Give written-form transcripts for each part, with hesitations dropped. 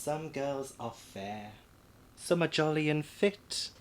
Some girls are fair, some are jolly and fit,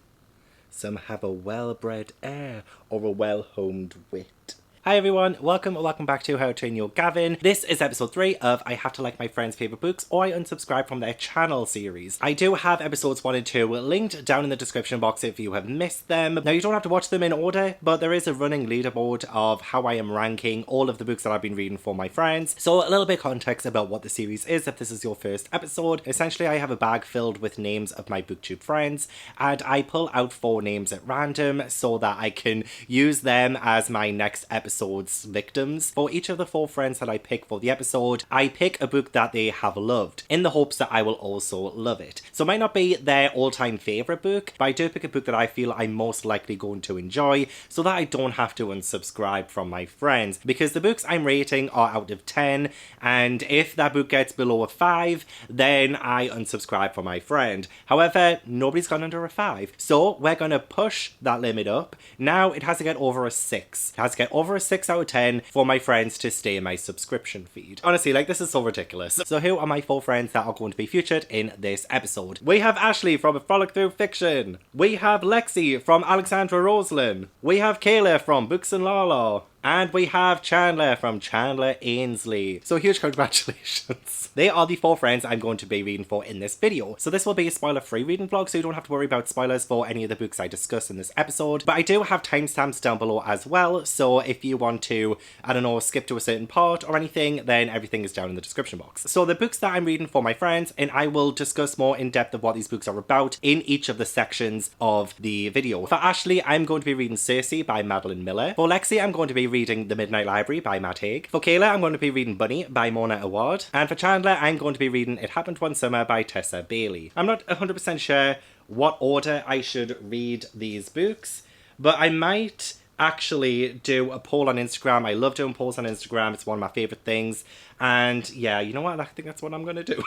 some have a well-bred air or a well-homed wit. Hi everyone, welcome back to How to Train Your Gavin. This is episode 3 of I Have to Like My Friend's Favourite Books or I Unsubscribe from Their Channel series. I do have episodes 1 and 2 linked down in the description box if you have missed them. Now you don't have to watch them in order, but there is a running leaderboard of how I am ranking all of the books that I've been reading for my friends. So a little bit of context about what the series is if this is your first episode. Essentially I have a bag filled with names of my booktube friends and I pull out 4 names at random so that I can use them as my next episode's victims. For each of the 4 friends that I pick for the episode, I pick a book that they have loved in the hopes that I will also love it. So it might not be their all-time favourite book, but I do pick a book that I feel I'm most likely going to enjoy so that I don't have to unsubscribe from my friends, because the books I'm rating are out of 10 and if that book gets below a 5 then I unsubscribe from my friend. However, nobody's gone under a 5, so we're gonna push that limit up. Now it has to get over a 6. It has to get over a 6 out of 10 for my friends to stay in my subscription feed. Honestly, like, this is so ridiculous. So who are my 4 friends that are going to be featured in this episode? We have Ashley from A Frolic Through Fiction. We have Lexi from Alexandra, Roselyn. We have Kayla from BooksandLala. And we have Chandler from Chandler, Ainsley. So huge congratulations. They are the 4 friends I'm going to be reading for in this video. So this will be a spoiler-free reading vlog, so you don't have to worry about spoilers for any of the books I discuss in this episode. But I do have timestamps down below as well, so if you want to, I don't know, skip to a certain part or anything, then everything is down in the description box. So the books that I'm reading for my friends, and I will discuss more in depth of what these books are about in each of the sections of the video. For Ashley, I'm going to be reading Circe by Madeline Miller. For Lexi, I'm going to be reading The Midnight Library by Haig. For Kayla, I'm going to be reading Bunny by Mona Awad. And for Chandler, I'm going to be reading It Happened One Summer by Tessa Bailey. I'm not 100% sure what order I should read these books, but I might actually do a poll on Instagram. I love doing polls on Instagram. It's one of my favourite things. And yeah, you know what? I think that's what I'm going to do.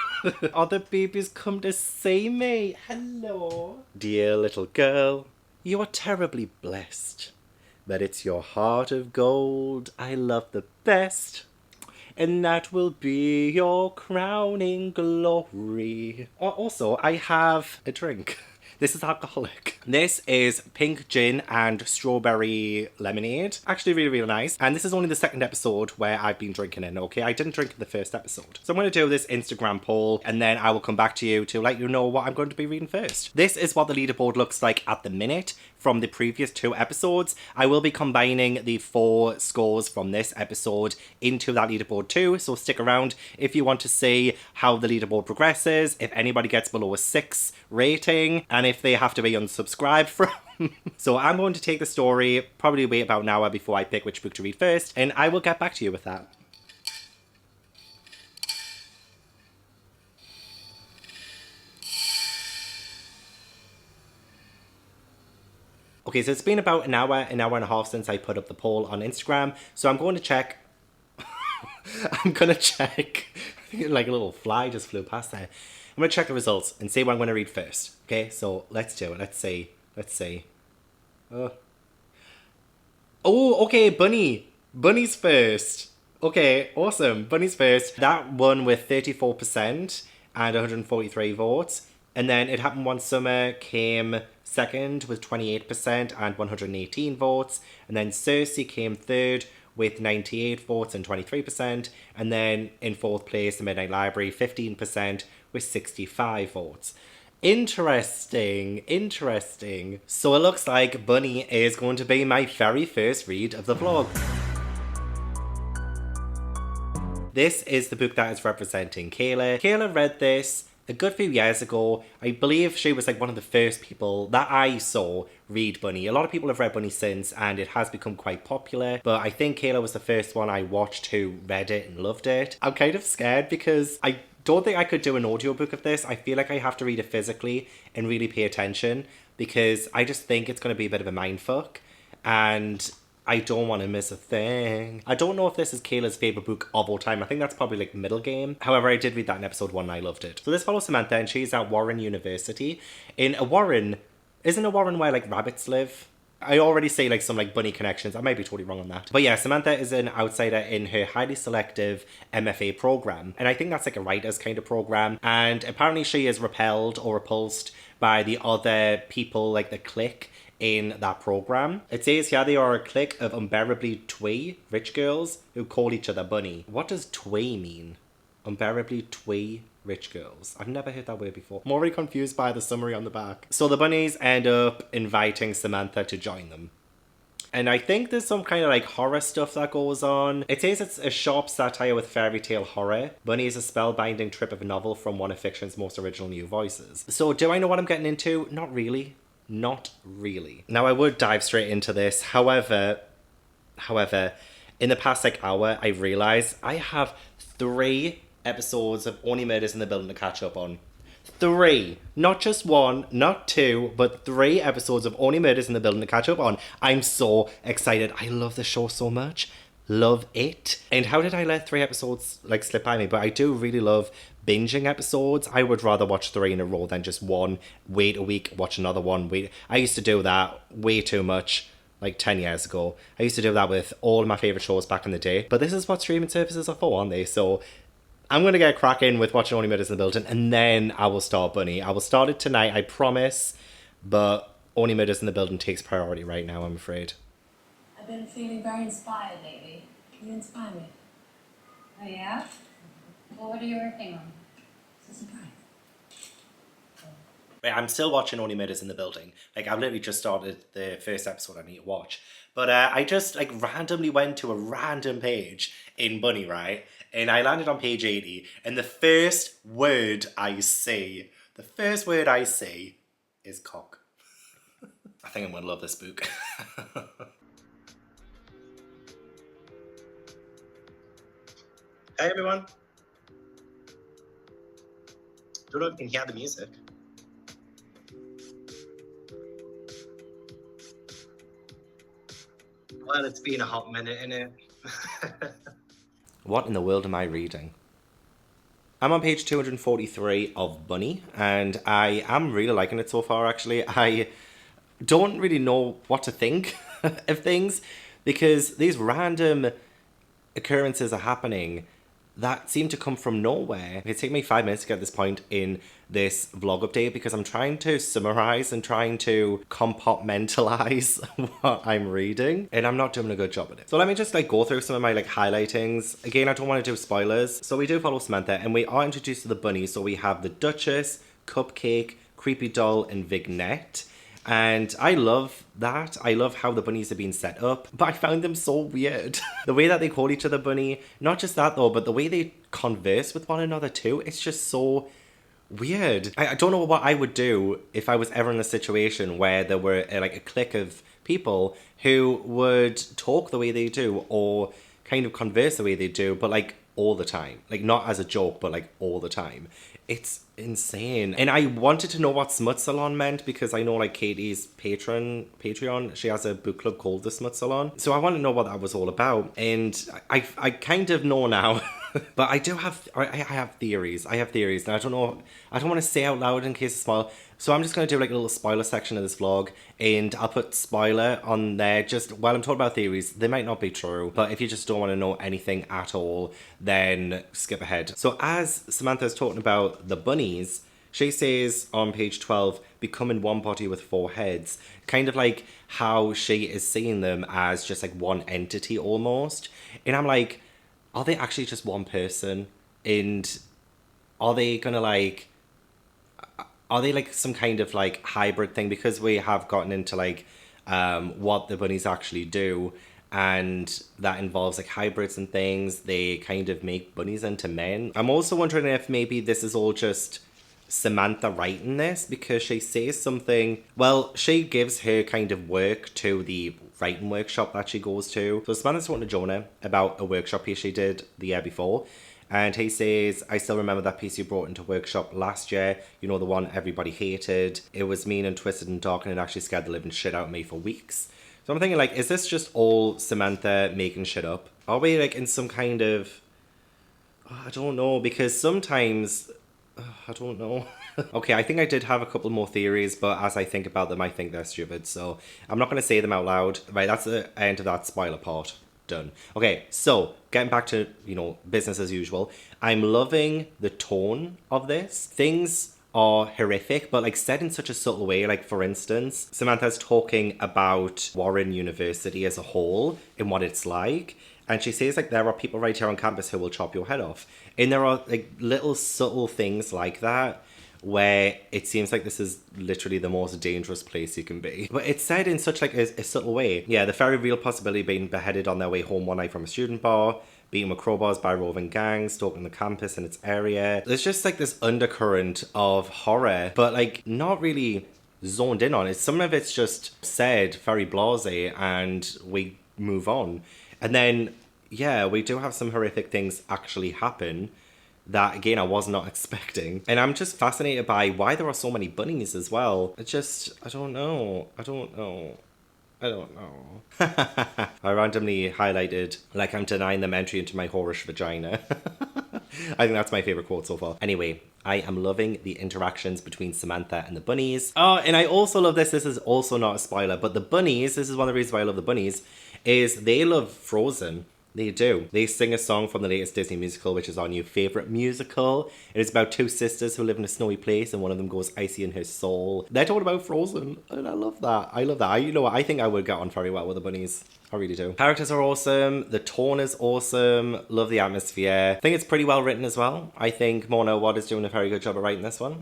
Other babies come to see me. Hello. Dear little girl, you are terribly blessed. That it's your heart of gold I love the best, and that will be your crowning glory. Also, I have a drink. This is alcoholic. This is pink gin and strawberry lemonade. Actually really, really nice. And this is only the 2nd episode where I've been drinking in, okay? I didn't drink in the 1st episode. So I'm going to do this Instagram poll and then I will come back to you to let you know what I'm going to be reading first. This is what the leaderboard looks like at the minute from the previous 2 episodes. I will be combining the 4 scores from this episode into that leaderboard too, so stick around if you want to see how the leaderboard progresses, if anybody gets below a 6 rating, and if they have to be unsubscribed from. So I'm going to take the story, probably wait about an hour before I pick which book to read first, and I will get back to you with that. Okay, so it's been about an hour and a half since I put up the poll on Instagram, so I'm going to check. I'm going to check. I think like a little fly just flew past there. I'm going to check the results and see what I'm going to read first. Okay, so let's do it. Let's see. Oh, okay, Bunny. Bunny's first. Okay, awesome. Bunny's first. That won with 34% and 143 votes. And then It Happened One Summer came 2nd with 28% and 118 votes. And then Circe came 3rd with 98 votes and 23%. And then in 4th place, The Midnight Library, 15% with 65 votes. Interesting. So it looks like Bunny is going to be my very first read of the vlog. This is the book that is representing Kayla. Kayla read this a good few years ago. I believe she was like one of the first people that I saw read Bunny. A lot of people have read Bunny since and it has become quite popular, but I think Kayla was the first one I watched who read it and loved it. I'm kind of scared because I don't think I could do an audiobook of this. I feel like I have to read it physically and really pay attention because I just think it's going to be a bit of a mindfuck and I don't want to miss a thing. I don't know if this is Kayla's favourite book of all time. I think that's probably like middle game. However, I did read that in episode 1 and I loved it. So this follows Samantha and she's at Warren University. In a warren, isn't a warren where like rabbits live? I already see like some like bunny connections. I might be totally wrong on that. But yeah, Samantha is an outsider in her highly selective MFA program. And I think that's like a writer's kind of program. And apparently she is repelled or repulsed by the other people, like the clique in that program. It says here they are a clique of unbearably twee rich girls who call each other bunny. What does twee mean? Unbearably twee rich girls. I've never heard that word before. I'm already confused by the summary on the back. So the bunnies end up inviting Samantha to join them. And I think there's some kind of like horror stuff that goes on. It says it's a sharp satire with fairy tale horror. Bunny is a spellbinding trip of a novel from one of fiction's most original new voices. So do I know what I'm getting into? Not really. Not really. Now I would dive straight into this. However, in the past like hour, I realized I have 3 episodes of Only Murders in the Building to catch up on. 3. Not just 1, not 2, but 3 episodes of Only Murders in the Building to catch up on. I'm so excited. I love the show so much. Love it. And how did I let 3 episodes like slip by me? But I do really love binging episodes. I would rather watch 3 in a row than just one. Wait a week, watch another one. Wait. I used to do that way too much. Like 10 years ago. I used to do that with all of my favourite shows back in the day. But this is what streaming services are for, aren't they? So I'm going to get cracking with watching Only Murders in the Building, and then I will start Bunny. I will start it tonight, I promise. But Only Murders in the Building takes priority right now, I'm afraid. I've been feeling very inspired lately. Can you inspire me? Oh, yeah? Well, what are you working on? It's a surprise. Wait, I'm still watching Only Murders in the Building. Like, I've literally just started the first episode I need to watch. But I just, like, randomly went to a random page in Bunny, right? And I landed on page 80. And the first word I see is cock. I think I'm going to love this book. Hey, everyone. Don't know if you can hear the music. Well, it's been a hot minute, innit? What in the world am I reading? I'm on page 243 of Bunny, and I am really liking it so far, actually. I don't really know what to think of things, because these random occurrences are happening that seem to come from nowhere. It's taken me 5 minutes to get to this point in this vlog update because I'm trying to summarize and trying to compartmentalize what I'm reading, and I'm not doing a good job at it. So let me just like go through some of my like highlightings. Again, I don't want to do spoilers. So we do follow Samantha and we are introduced to the bunnies. So we have the Duchess, Cupcake, Creepy Doll, and Vignette. And I love that. I love how the bunnies are being set up, but I found them so weird. The way that they call each other bunny, not just that though, but the way they converse with one another too, it's just so weird. I don't know what I would do if I was ever in a situation where there were like a clique of people who would talk the way they do or kind of converse the way they do, but like all the time. Like not as a joke, but like all the time. It's insane. And I wanted to know what Smut Salon meant because I know like Katie's Patreon, she has a book club called The Smut Salon. So I want to know what that was all about. And I kind of know now. But I have theories. I have theories. And I don't want to say out loud in case it's spoil. So I'm just going to do like a little spoiler section of this vlog. And I'll put spoiler on there just while I'm talking about theories. They might not be true. But if you just don't want to know anything at all, then skip ahead. So as Samantha's talking about the bunnies, she says on page 12, becoming one body with 4 heads. Kind of like how she is seeing them as just like one entity almost. And I'm like, are they actually just one person? And are they gonna like, are they like some kind of like hybrid thing? Because we have gotten into like what the bunnies actually do, and that involves like hybrids and things. They kind of make bunnies into men. I'm also wondering if maybe this is all just Samantha writing this, because she says something, well, she gives her kind of work to the writing workshop that she goes to. So Samantha's talking to Jonah about a workshop piece she did the year before, and he says, I still remember that piece you brought into workshop last year, you know, the one everybody hated. It was mean and twisted and dark, and it actually scared the living shit out of me for weeks. So I'm thinking like, is this just all Samantha making shit up? Are we like in some kind of, I don't know, because sometimes I don't know. Okay, I think I did have a couple more theories, but as I think about them, I think they're stupid. So I'm not going to say them out loud. Right, that's the end of that spoiler part. Done. Okay, so getting back to, business as usual. I'm loving the tone of this. Things are horrific, but like said in such a subtle way. Like, for instance, Samantha's talking about Warren University as a whole and what it's like. And she says, like, there are people right here on campus who will chop your head off. And there are, like, little subtle things like that where it seems like this is literally the most dangerous place you can be. But it's said in such, like, a subtle way. Yeah, the very real possibility of being beheaded on their way home one night from a student bar, beaten with crowbars by roving gangs, stalking the campus and its area. There's just, like, this undercurrent of horror, but, like, not really zoned in on it. Some of it's just said very blasé and we move on. And then, yeah, we do have some horrific things actually happen that, again, I was not expecting. And I'm just fascinated by why there are so many bunnies as well. I don't know. I randomly highlighted, like I'm denying them entry into my whorish vagina. I think that's my favorite quote so far. Anyway, I am loving the interactions between Samantha and the bunnies. Oh, and I also love this. This is also not a spoiler, but the bunnies, this is one of the reasons why I love the bunnies, is they love Frozen. They do. They sing a song from the latest Disney musical, which is our new favourite musical. It is about two sisters who live in a snowy place, and one of them goes icy in her soul. They're talking about Frozen, and I love that. You know what? I think I would get on very well with the bunnies. I really do. Characters are awesome. The tone is awesome. Love the atmosphere. I think it's pretty well written as well. I think Mona Awad is doing a very good job of writing this one.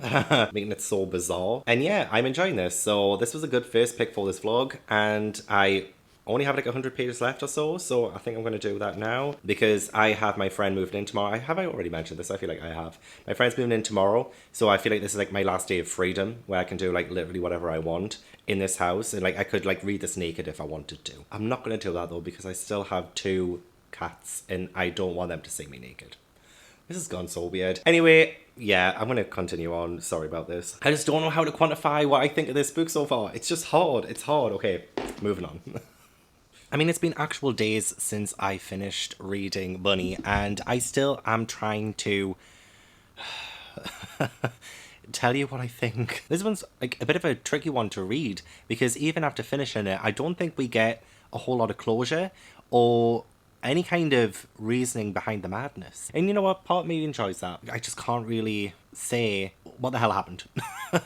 Making it so bizarre. And yeah, I'm enjoying this. So this was a good first pick for this vlog. And I only have like 100 pages left or so I think I'm going to do that now because I have my friend moving in tomorrow. Have I already mentioned this? I feel like I have. My friend's moving in tomorrow, so I feel like this is like my last day of freedom where I can do like literally whatever I want in this house, and like I could like read this naked if I wanted to. I'm not going to do that though because I still have 2 cats and I don't want them to see me naked. This has gone so weird. Anyway, yeah, I'm going to continue on. Sorry about this. I just don't know how to quantify what I think of this book so far. It's just hard. It's hard. Okay, moving on. I mean, it's been actual days since I finished reading Bunny, and I still am trying to tell you what I think. This one's like a bit of a tricky one to read, because even after finishing it, I don't think we get a whole lot of closure or any kind of reasoning behind the madness. And you know what? Part of me enjoys that. I just can't really say what the hell happened,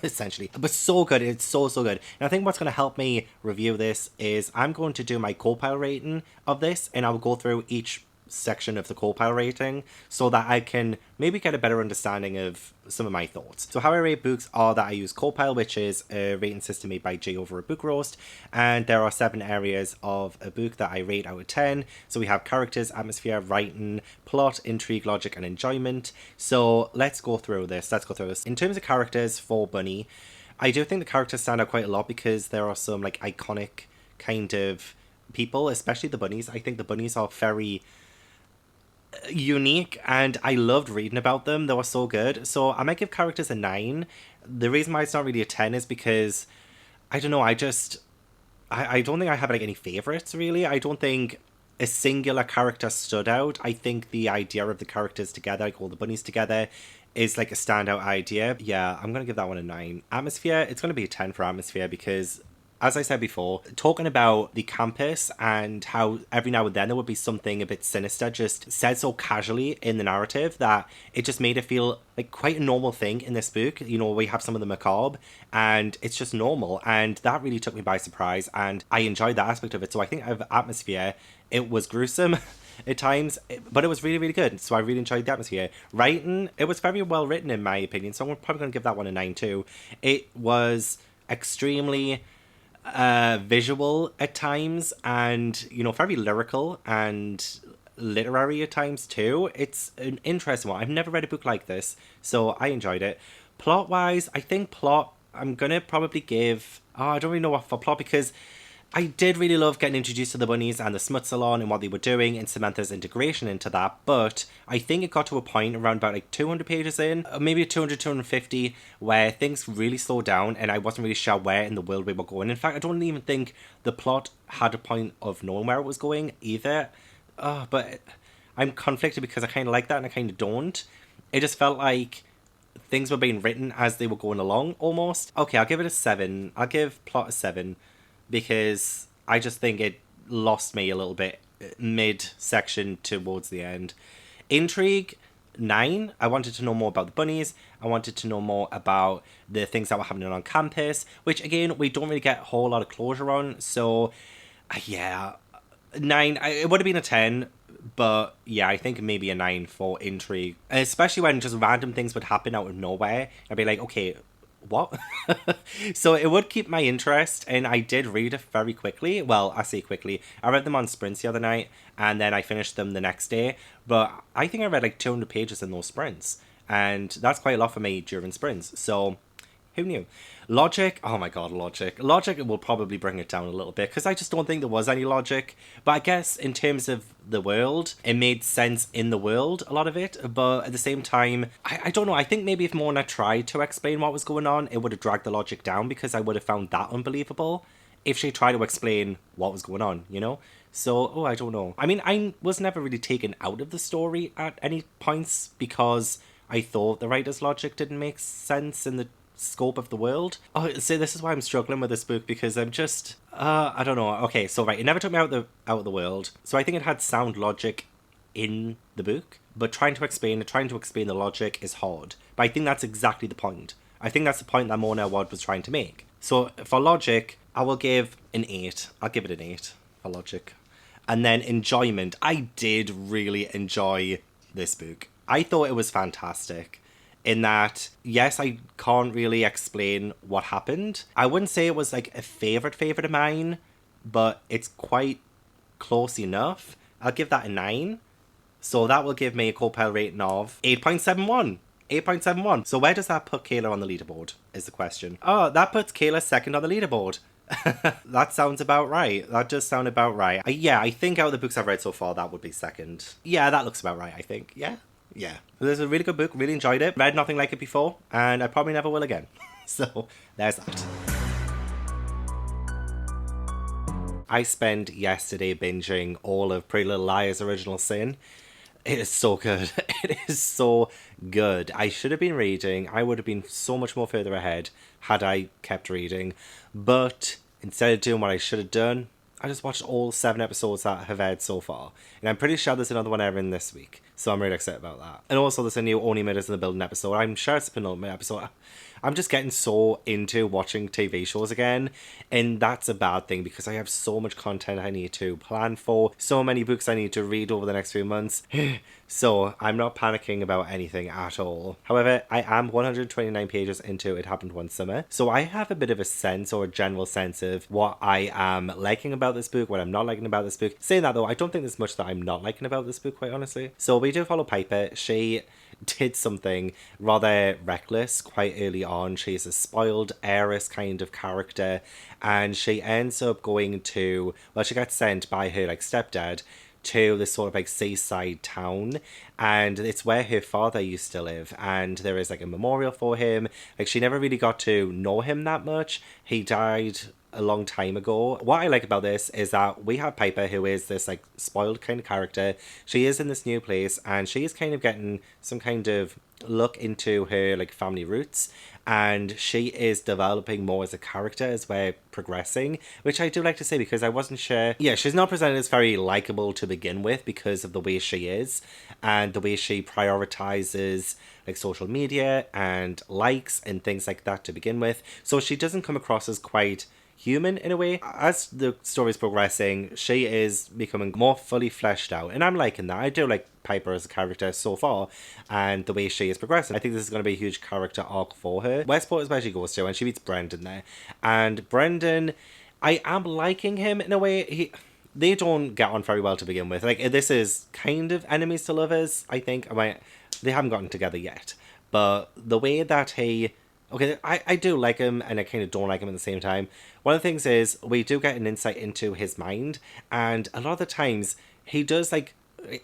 essentially. But so good. It's so good. And I think what's going to help me review this is I'm going to do my co-pile rating of this, and I'll go through each section of the co-pile rating so that I can maybe get a better understanding of some of my thoughts. So how I rate books are that I use co-pile, which is a rating system made by Jay over a book roast, and there are 7 areas of a book that I rate out of 10. So we have characters, atmosphere, writing, plot, intrigue, logic, and enjoyment. So let's go through this. In terms of characters for Bunny, I do think the characters stand out quite a lot because there are some like iconic kind of people, especially the bunnies. I think the bunnies are very unique and I loved reading about them. They were so good. So I might give characters a 9. The reason why it's not really a 10 is because I don't know, I don't think I have like any favorites really. I don't think a singular character stood out. I think the idea of the characters together, like all the bunnies together, is like a standout idea. Yeah, I'm gonna give that one a 9. Atmosphere, it's gonna be a 10 for atmosphere because, as I said before, talking about the campus and how every now and then there would be something a bit sinister just said so casually in the narrative that it just made it feel like quite a normal thing in this book. You know, we have some of the macabre and it's just normal, and that really took me by surprise and I enjoyed that aspect of it. So I think of atmosphere, it was gruesome at times, but it was really, really good. So I really enjoyed the atmosphere. Writing, it was very well written in my opinion, so I'm probably going to give that one a 9 too. It was extremely visual at times and, you know, very lyrical and literary at times too. It's an interesting one. I've never read a book like this, so I enjoyed it. Plot wise, I think plot, I'm gonna probably give, I don't really know what for plot, because I did really love getting introduced to the bunnies and the smut salon and what they were doing and Samantha's integration into that, but I think it got to a point around about like 200 pages in, maybe 200, 250, where things really slowed down and I wasn't really sure where in the world we were going. In fact, I don't even think the plot had a point of knowing where it was going either, but I'm conflicted because I kind of like that and I kind of don't. It just felt like things were being written as they were going along, almost. Okay, I'll give it a 7. I'll give plot a 7, because I just think it lost me a little bit mid-section towards the end. Intrigue, 9. I wanted to know more about the bunnies. I wanted to know more about the things that were happening on campus, which, again, we don't really get a whole lot of closure on. So, yeah, 9. It would have been a 10. But yeah, I think maybe a 9 for intrigue. Especially when just random things would happen out of nowhere. I'd be like, okay, what? So it would keep my interest, and I did read it very quickly. Well, I say quickly. I read them on sprints the other night, and then I finished them the next day. But I think I read like 200 pages in those sprints. And that's quite a lot for me during sprints. So who knew? Logic, oh my god, logic. Logic will probably bring it down a little bit, because I just don't think there was any logic. But I guess in terms of the world, it made sense in the world, a lot of it. But at the same time, I don't know, I think maybe if Mona tried to explain what was going on, it would have dragged the logic down, because I would have found that unbelievable if she tried to explain what was going on, you know? So, I don't know. I mean, I was never really taken out of the story at any points, because I thought the writer's logic didn't make sense in the scope of the world. So this is why I'm struggling with this book, because I'm just I don't know. Okay, so right, it never took me out of the world, so I think it had sound logic in the book, but trying to explain the logic is hard. But I think that's exactly the point. I think that's the point that Mona Awad was trying to make. So for logic, I will give an 8. I'll give it an 8 for logic. And then enjoyment, I did really enjoy this book. I thought it was fantastic. In that, yes, I can't really explain what happened. I wouldn't say it was like a favourite of mine, but it's quite close enough. I'll give that a 9. So that will give me a Copel rating of 8.71. 8.71. So where does that put Kayla on the leaderboard, is the question. Oh, that puts Kayla second on the leaderboard. That sounds about right. That does sound about right. I think out of the books I've read so far, that would be second. Yeah, that looks about right, I think. Yeah. This is a really good book. Really enjoyed it. Read nothing like it before, and I probably never will again. So, there's that. I spent yesterday binging all of Pretty Little Liars' Original Sin. It is so good. It is so good. I should have been reading. I would have been so much more further ahead had I kept reading. But instead of doing what I should have done, I just watched all 7 episodes that have aired so far. And I'm pretty sure there's another one airing this week. So I'm really excited about that. And also there's a new Only Murders in the Building episode. I'm sure it's the penultimate episode. I'm just getting so into watching TV shows again. And that's a bad thing, because I have so much content I need to plan for. So many books I need to read over the next few months. So I'm not panicking about anything at all. However, I am 129 pages into It Happened One Summer. So I have a bit of a sense, or a general sense, of what I am liking about this book, what I'm not liking about this book. Saying that though, I don't think there's much that I'm not liking about this book, quite honestly. So we do follow Piper. She did something rather reckless quite early on. She's a spoiled heiress kind of character, and she ends up going to, well, she gets sent by her like stepdad to this sort of like seaside town, and it's where her father used to live, and there is like a memorial for him. Like, she never really got to know him that much. He died a long time ago. What I like about this is that we have Piper, who is this like spoiled kind of character. She is in this new place, and she is kind of getting some kind of look into her like family roots, and she is developing more as a character as we're progressing, which I do like to say, because I wasn't sure. Yeah, she's not presented as very likable to begin with because of the way she is and the way she prioritizes like social media and likes and things like that to begin with. So she doesn't come across as quite human in a way. As the story's progressing, she is becoming more fully fleshed out, and I'm liking that. I do like Piper as a character so far, and the way she is progressing. I think this is going to be a huge character arc for her. Westport is where she goes to, and she meets Brendan there. And Brendan, I am liking him in a way. They don't get on very well to begin with. Like, this is kind of enemies to lovers, I think. They haven't gotten together yet, but the way that he... Okay, I do like him, and I kind of don't like him at the same time. One of the things is, we do get an insight into his mind, and a lot of the times, he does, like,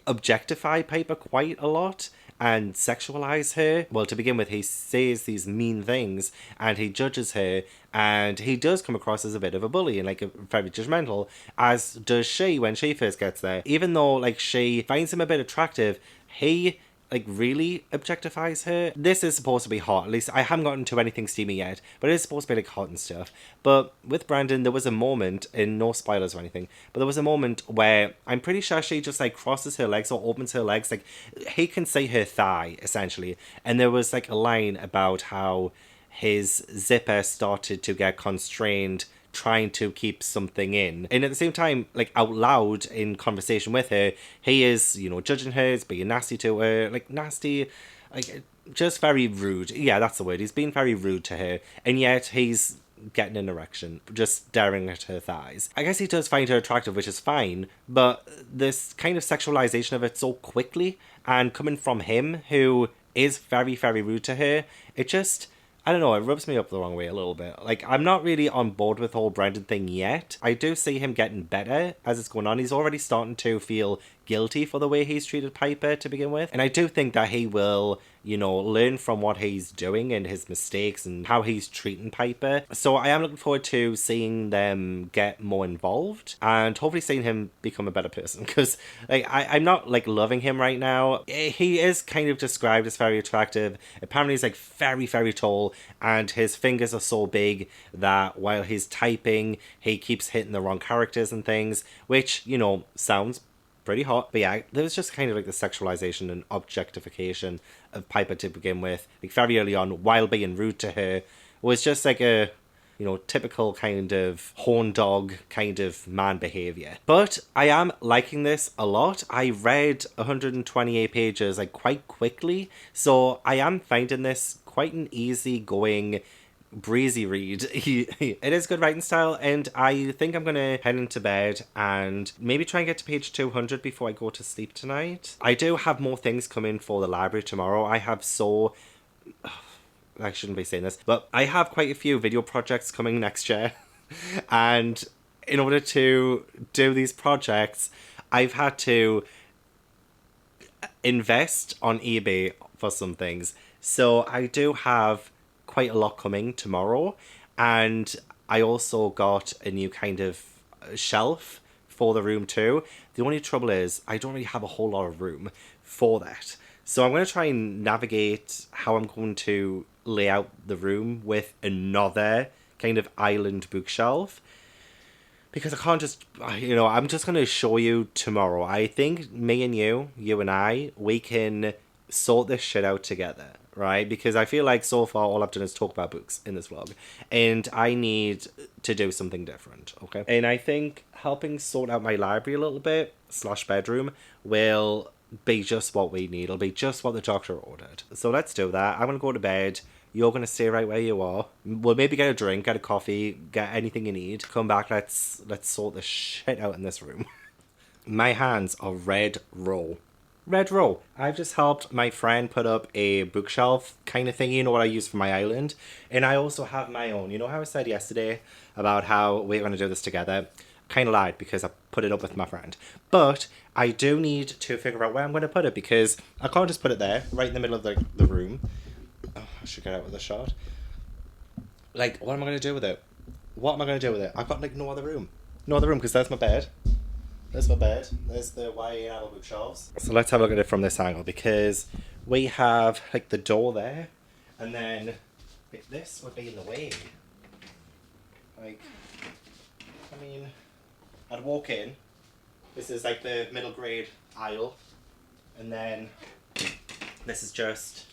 objectify Piper quite a lot, and sexualize her. Well, to begin with, he says these mean things, and he judges her, and he does come across as a bit of a bully, and, like, very judgmental, as does she when she first gets there. Even though, like, she finds him a bit attractive, he like really objectifies her. This is supposed to be hot. At least I haven't gotten to anything steamy yet, but it is supposed to be like hot and stuff. But with Brandon, there was a moment, and no spoilers or anything, but there was a moment where I'm pretty sure she just like crosses her legs or opens her legs. Like he can see her thigh essentially, and there was like a line about how his zipper started to get constrained trying to keep something in, and at the same time, like out loud in conversation with her, he is, you know, judging her, he's being nasty to her, like nasty, like just very rude. Yeah, that's the word. He's being very rude to her, and yet he's getting an erection just staring at her thighs. I guess he does find her attractive, which is fine, but this kind of sexualization of it so quickly and coming from him, who is very, very rude to her, it just, I don't know, it rubs me up the wrong way a little bit. Like, I'm not really on board with the whole Brandon thing yet. I do see him getting better as it's going on. He's already starting to feel guilty for the way he's treated Piper to begin with. And I do think that he will, you know, learn from what he's doing and his mistakes and how he's treating Piper. So I am looking forward to seeing them get more involved and hopefully seeing him become a better person. Because like I'm not like loving him right now. He is kind of described as very attractive. Apparently he's like very, very tall, and his fingers are so big that while he's typing, he keeps hitting the wrong characters and things, which, you know, sounds pretty hot. But yeah, there was just kind of like the sexualization and objectification of Piper to begin with, like very early on, while being rude to her, was just like a, you know, typical kind of horn dog kind of man behavior. But I am liking this a lot. I read 128 pages like quite quickly, so I am finding this quite an easy going, breezy read. It is good writing style, and I think I'm gonna head into bed and maybe try and get to page 200 before I go to sleep tonight. I do have more things coming for the library tomorrow. I shouldn't be saying this, but I have quite a few video projects coming next year. And in order to do these projects, I've had to invest on eBay for some things. So I do have quite a lot coming tomorrow, and I also got a new kind of shelf for the room too. The only trouble is I don't really have a whole lot of room for that, so I'm going to try and navigate how I'm going to lay out the room with another kind of island bookshelf, because I can't just, you know, I'm just going to show you tomorrow. I think me and you and I, we can sort this shit out together, right? Because I feel like so far all I've done is talk about books in this vlog, and I need to do something different, okay? And I think helping sort out my library a little bit / bedroom will be just what we need. It'll be just what the doctor ordered. So let's do that. I'm gonna go to bed. You're gonna stay right where you are. We'll maybe get a drink, get a coffee, get anything you need. Come back, let's sort the shit out in this room. My hands are red raw. Red row. I've just helped my friend put up a bookshelf kind of thing, you know, what I use for my island. And I also have my own. You know how I said yesterday about how we're going to do this together? Kind of lied, because I put it up with my friend. But I do need to figure out where I'm going to put it, because I can't just put it there, right in the middle of the room. Oh, I should get out with a shot. Like, what am I going to do with it? What am I going to do with it? I've got, like, no other room. No other room, because there's my bed. There's my bed. There's the YA adult bookshelves. So let's have a look at it from this angle, because we have like the door there, and then this would be in the way. Like, I mean, I'd walk in. This is like the middle grade aisle, and then this is just,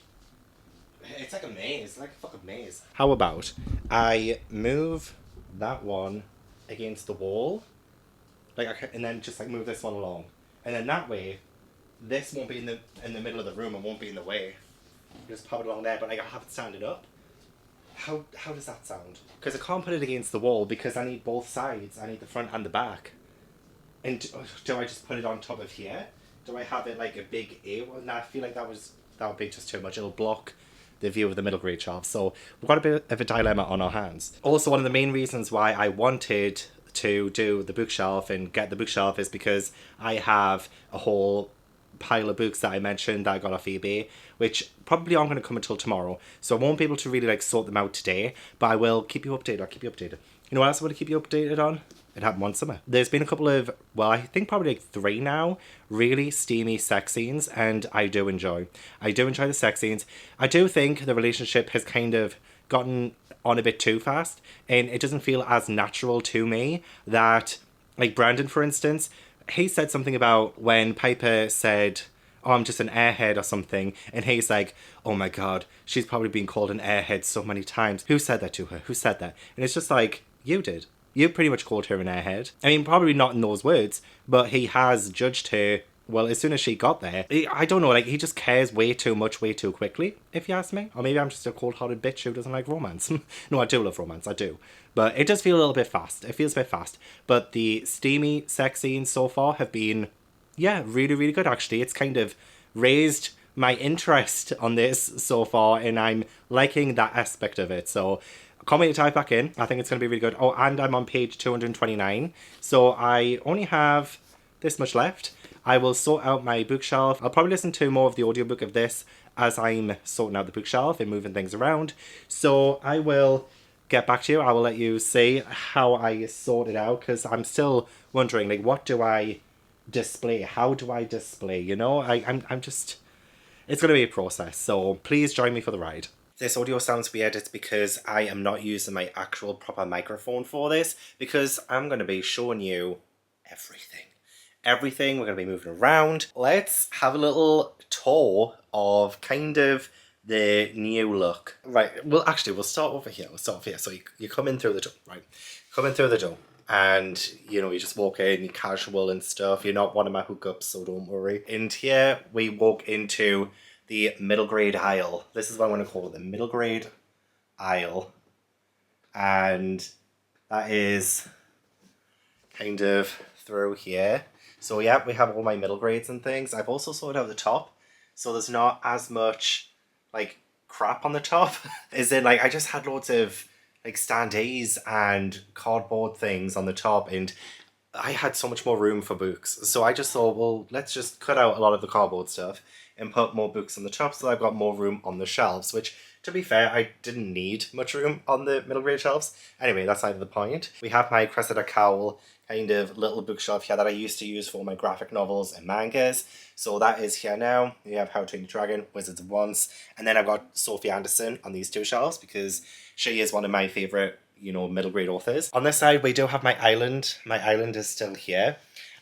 it's like a maze. It's like a fucking maze. How about I move that one against the wall? Like, and then just like move this one along, and then that way, this won't be in the middle of the room and won't be in the way. Just pop it along there, but like I have it standing up. How does that sound? Because I can't put it against the wall because I need both sides. I need the front and the back. And do I just put it on top of here? Do I have it like a big A? Well, nah, I feel like that would be just too much. It'll block the view of the middle grade shelf. So we've got a bit of a dilemma on our hands. Also, one of the main reasons why I wanted to do the bookshelf and get the bookshelf is because I have a whole pile of books that I mentioned that I got off eBay, which probably aren't going to come until tomorrow, so I won't be able to really like sort them out today, but I will keep you updated. I'll keep you updated. You know what else I want to keep you updated on? It happened one summer. There's been a couple of, well, I think probably like 3 now, really steamy sex scenes, and I do enjoy. I do enjoy the sex scenes. I do think the relationship has kind of gotten on a bit too fast, and it doesn't feel as natural to me that, like Brandon, for instance, he said something about when Piper said, oh, I'm just an airhead or something. And he's like, oh my God, she's probably been called an airhead so many times. Who said that to her? Who said that? And it's just like, you did. You pretty much called her an airhead. I mean, probably not in those words, but he has judged her, well, as soon as she got there. I don't know, like, he just cares way too much, way too quickly, if you ask me. Or maybe I'm just a cold-hearted bitch who doesn't like romance. No, I do love romance, I do. But it does feel a little bit fast. It feels a bit fast. But the steamy sex scenes so far have been, yeah, really, really good, actually. It's kind of raised my interest on this so far, and I'm liking that aspect of it. So can't wait to type back in. I think it's going to be really good. Oh, and I'm on page 229. So I only have this much left. I will sort out my bookshelf. I'll probably listen to more of the audiobook of this as I'm sorting out the bookshelf and moving things around. So I will get back to you. I will let you see how I sort it out, because I'm still wondering, like, what do I display? How do I display? You know, I'm just... It's going to be a process. So please join me for the ride. This audio sounds weird. It's because I am not using my actual proper microphone for this, because I'm going to be showing you everything. Everything. We're going to be moving around. Let's have a little tour of kind of the new look. Right. Well, actually, we'll start over here. So you come in through the door, right? Come in through the door. And, you know, you just walk in, you're casual and stuff. You're not one of my hookups, so don't worry. And here we walk into the middle grade aisle. This is what I'm going to call it, the middle grade aisle. And that is kind of through here. So yeah, we have all my middle grades and things. I've also sorted out the top, so there's not as much like crap on the top. As in, like, I just had loads of like standees and cardboard things on the top, and I had so much more room for books. So I just thought, well, let's just cut out a lot of the cardboard stuff and put more books on the top, so I've got more room on the shelves, which, to be fair, I didn't need much room on the middle grade shelves. Anyway, that's either the point. We have my Cressida Cowell kind of little bookshelf here that I used to use for my graphic novels and mangas. So that is here now. We have How to Train Your Dragon, Wizards of Once, and then I've got Sophie Anderson on these 2 shelves because she is one of my favourite, you know, middle grade authors. On this side, we do have my island. My island is still here.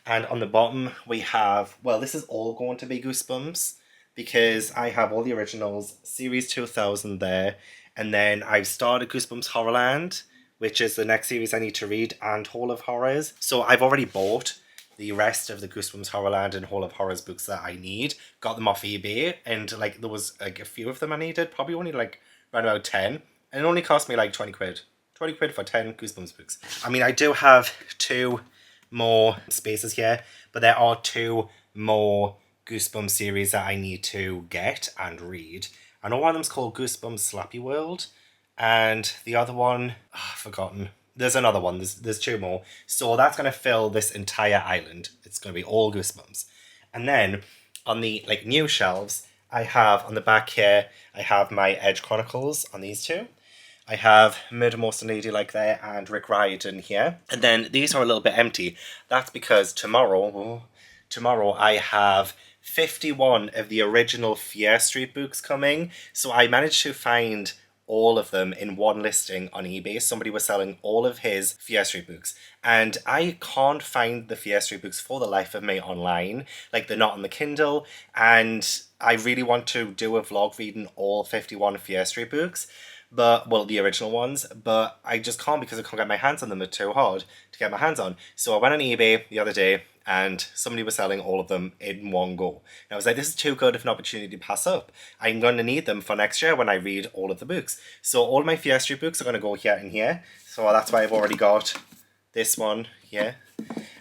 And on the bottom, we have, well, this is all going to be Goosebumps, because I have all the originals, Series 2000 there, and then I've started Goosebumps Horrorland, which is the next series I need to read, and Hall of Horrors. So I've already bought the rest of the Goosebumps Horrorland and Hall of Horrors books that I need, got them off eBay, and like there was like a few of them I needed, probably only like around about 10, and it only cost me like 20 quid. 20 quid for 10 Goosebumps books. I mean, I do have 2 more spaces here, but there are 2 more Goosebumps series that I need to get and read. I know one of them's called Goosebumps Slappy World, and the other one, I've forgotten. There's another one, there's 2 more. So that's going to fill this entire island. It's going to be all Goosebumps. And then on the like new shelves, I have on the back here, I have my Edge Chronicles on these 2. I have Murder Most Unladylike there and Rick Riordan here. And then these are a little bit empty. That's because tomorrow I have 51 of the original Fear Street books coming. So I managed to find all of them in one listing on eBay. Somebody was selling all of his Fear Street books. And I can't find the Fear Street books for the life of me online. Like, they're not on the Kindle. And I really want to do a vlog reading all 51 Fear Street books. But, well, the original ones, but I just can't because I can't get my hands on them. They're too hard to get my hands on. So I went on eBay the other day and somebody was selling all of them in one go. And I was like, this is too good of an opportunity to pass up. I'm going to need them for next year when I read all of the books. So all my Fear Street books are going to go here and here. So that's why I've already got this one here.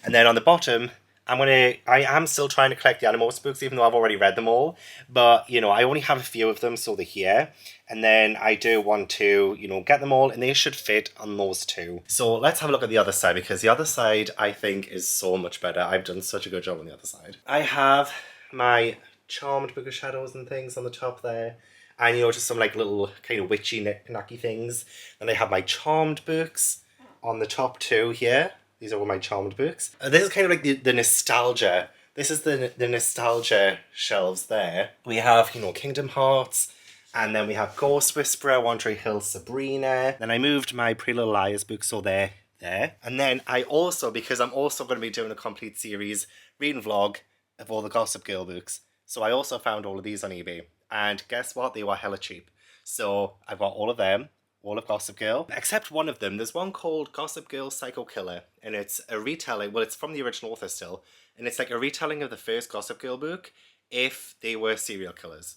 And then on the bottom, I am still trying to collect the Animorphs books, even though I've already read them all. But, you know, I only have a few of them, so they're here. And then I do want to, you know, get them all, and they should fit on those 2. So let's have a look at the other side, because the other side, I think, is so much better. I've done such a good job on the other side. I have my Charmed Book of Shadows and things on the top there. And, you know, just some, like, little kind of witchy, knacky things. Then I have my Charmed books on the top 2 here. These are all my Charmed books. This is kind of like the nostalgia. This is the nostalgia shelves there. We have, you know, Kingdom Hearts. And then we have Ghost Whisperer, One Tree Hill, Sabrina. Then I moved my Pretty Little Liars books, so they're there. And then I also, because I'm also going to be doing a complete series, reading vlog of all the Gossip Girl books. So I also found all of these on eBay. And guess what? They were hella cheap. So I've got all of them. All of Gossip Girl, except one of them. There's one called Gossip Girl Psycho Killer, and it's a retelling, well, it's from the original author still, and it's like a retelling of the first Gossip Girl book if they were serial killers.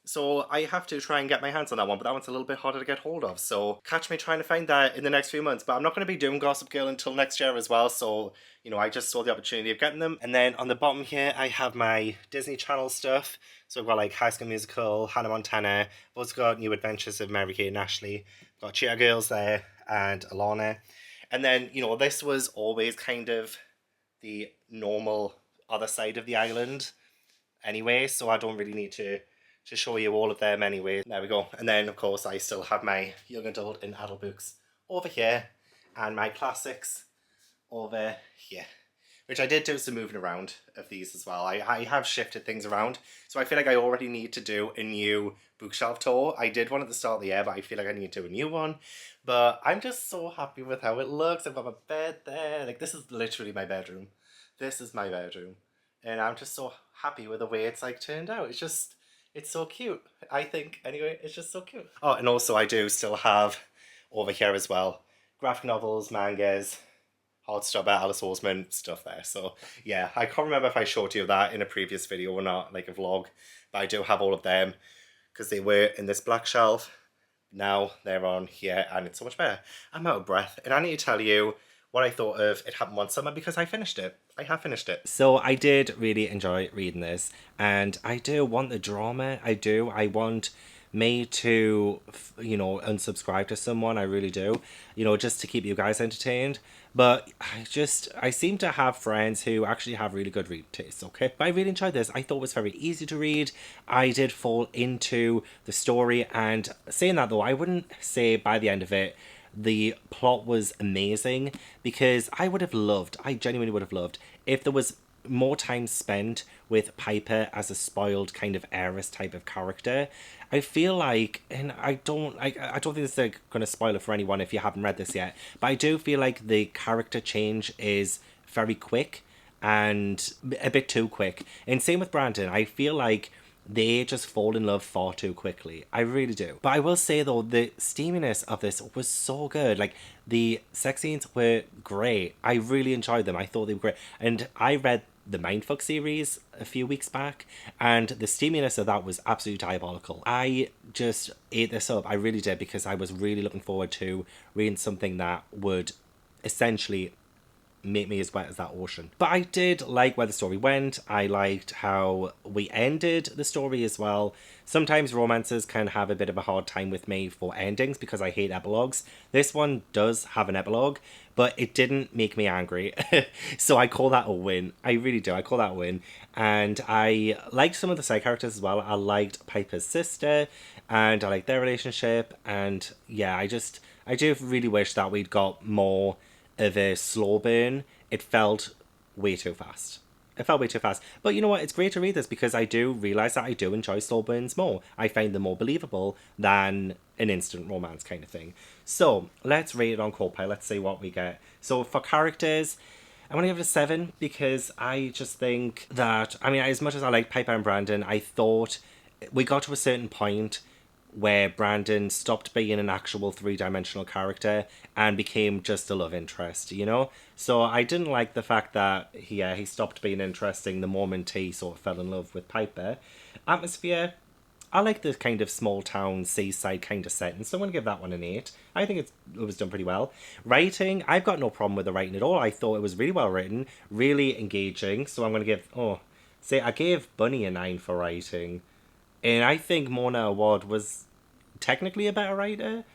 So I have to try and get my hands on that one, but that one's a little bit harder to get hold of, so catch me trying to find that in the next few months. But I'm not going to be doing Gossip Girl until next year as well, so, you know, I just saw the opportunity of getting them. And then on the bottom here, I have my Disney Channel stuff. So I've got like High School Musical, Hannah Montana. I've also got New Adventures of Mary Kate and Ashley. I've got Cheetah Girls there and Alana. And then, you know, this was always kind of the normal other side of the island anyway, so I don't really need to show you all of them anyway. There we go. And then, of course, I still have my young adult and adult books over here and my classics over here. Which I did do some moving around of these as well. I have shifted things around. So I feel like I already need to do a new bookshelf tour. I did one at the start of the year, but I feel like I need to do a new one. But I'm just so happy with how it looks. I've got my bed there. Like, this is literally my bedroom. This is my bedroom. And I'm just so happy with the way it's like turned out. It's so cute. I think, anyway, it's just so cute. Oh, and also I do still have over here as well graphic novels, mangas, Heartstopper, Alice Oseman stuff there. So yeah, I can't remember if I showed you that in a previous video or not, like a vlog, but I do have all of them because they were in this black shelf. Now they're on here and it's so much better. I'm out of breath and I need to tell you what I thought of It Happened One Summer because I finished it. I have finished it. So I did really enjoy reading this and I do want the drama. I do. I want me to, you know, unsubscribe to someone. I really do. You know, just to keep you guys entertained. But I seem to have friends who actually have really good read tastes, okay? But I really enjoyed this. I thought it was very easy to read. I did fall into the story, and saying that though, I wouldn't say by the end of it, the plot was amazing, because I genuinely would have loved, if there was more time spent with Piper as a spoiled kind of heiress type of character. I feel like, and I don't think this is going to spoil it for anyone if you haven't read this yet, but I do feel like the character change is very quick and a bit too quick. And same with Brandon. I feel like they just fall in love far too quickly. I really do. But I will say though, the steaminess of this was so good. Like, the sex scenes were great. I really enjoyed them. I thought they were great. And I read the Mindfuck series a few weeks back, and the steaminess of that was absolutely diabolical. I just ate this up. I really did, because I was really looking forward to reading something that would essentially make me as wet as that ocean. But I did like where the story went. I liked how we ended the story as well. Sometimes romances can have a bit of a hard time with me for endings because I hate epilogues. This one does have an epilogue, but it didn't make me angry. So I call that a win. I really do. I call that a win. And I liked some of the side characters as well. I liked Piper's sister, and I liked their relationship. And yeah, I do really wish that we'd got more of a slow burn. It felt way too fast. But you know what? It's great to read this because I do realise that I do enjoy slow burns more. I find them more believable than an instant romance kind of thing. So let's rate it on Copilot. Let's see what we get. So for characters, I'm going to give it a 7 because I just think that, I mean, as much as I like Piper and Brandon, I thought we got to a certain point where Brandon stopped being an actual three-dimensional character and became just a love interest, you know? So I didn't like the fact that he stopped being interesting the moment he sort of fell in love with Piper. Atmosphere, I like the kind of small town seaside kind of setting, so I'm going to give that one an 8. I think it was done pretty well. Writing, I've got no problem with the writing at all. I thought it was really well written, really engaging, so I'm going to give, I gave Bunny a 9 for writing. And I think Mona Awad was technically a better writer.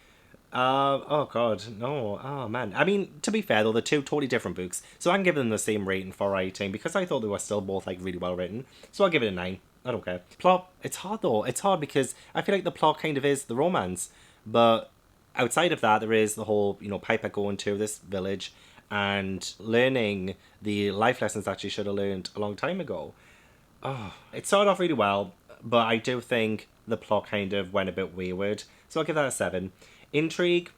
Oh man. I mean, to be fair though, they're two totally different books, so I can give them the same rating for writing because I thought they were still both like really well written. So I'll give it a 9. I don't care. Plot, it's hard though. It's hard because I feel like the plot kind of is the romance, but outside of that, there is the whole, Piper going to this village and learning the life lessons that she should have learned a long time ago. Oh, it started off really well, but I do think the plot kind of went a bit wayward. So I'll give that a 7. Intrigue,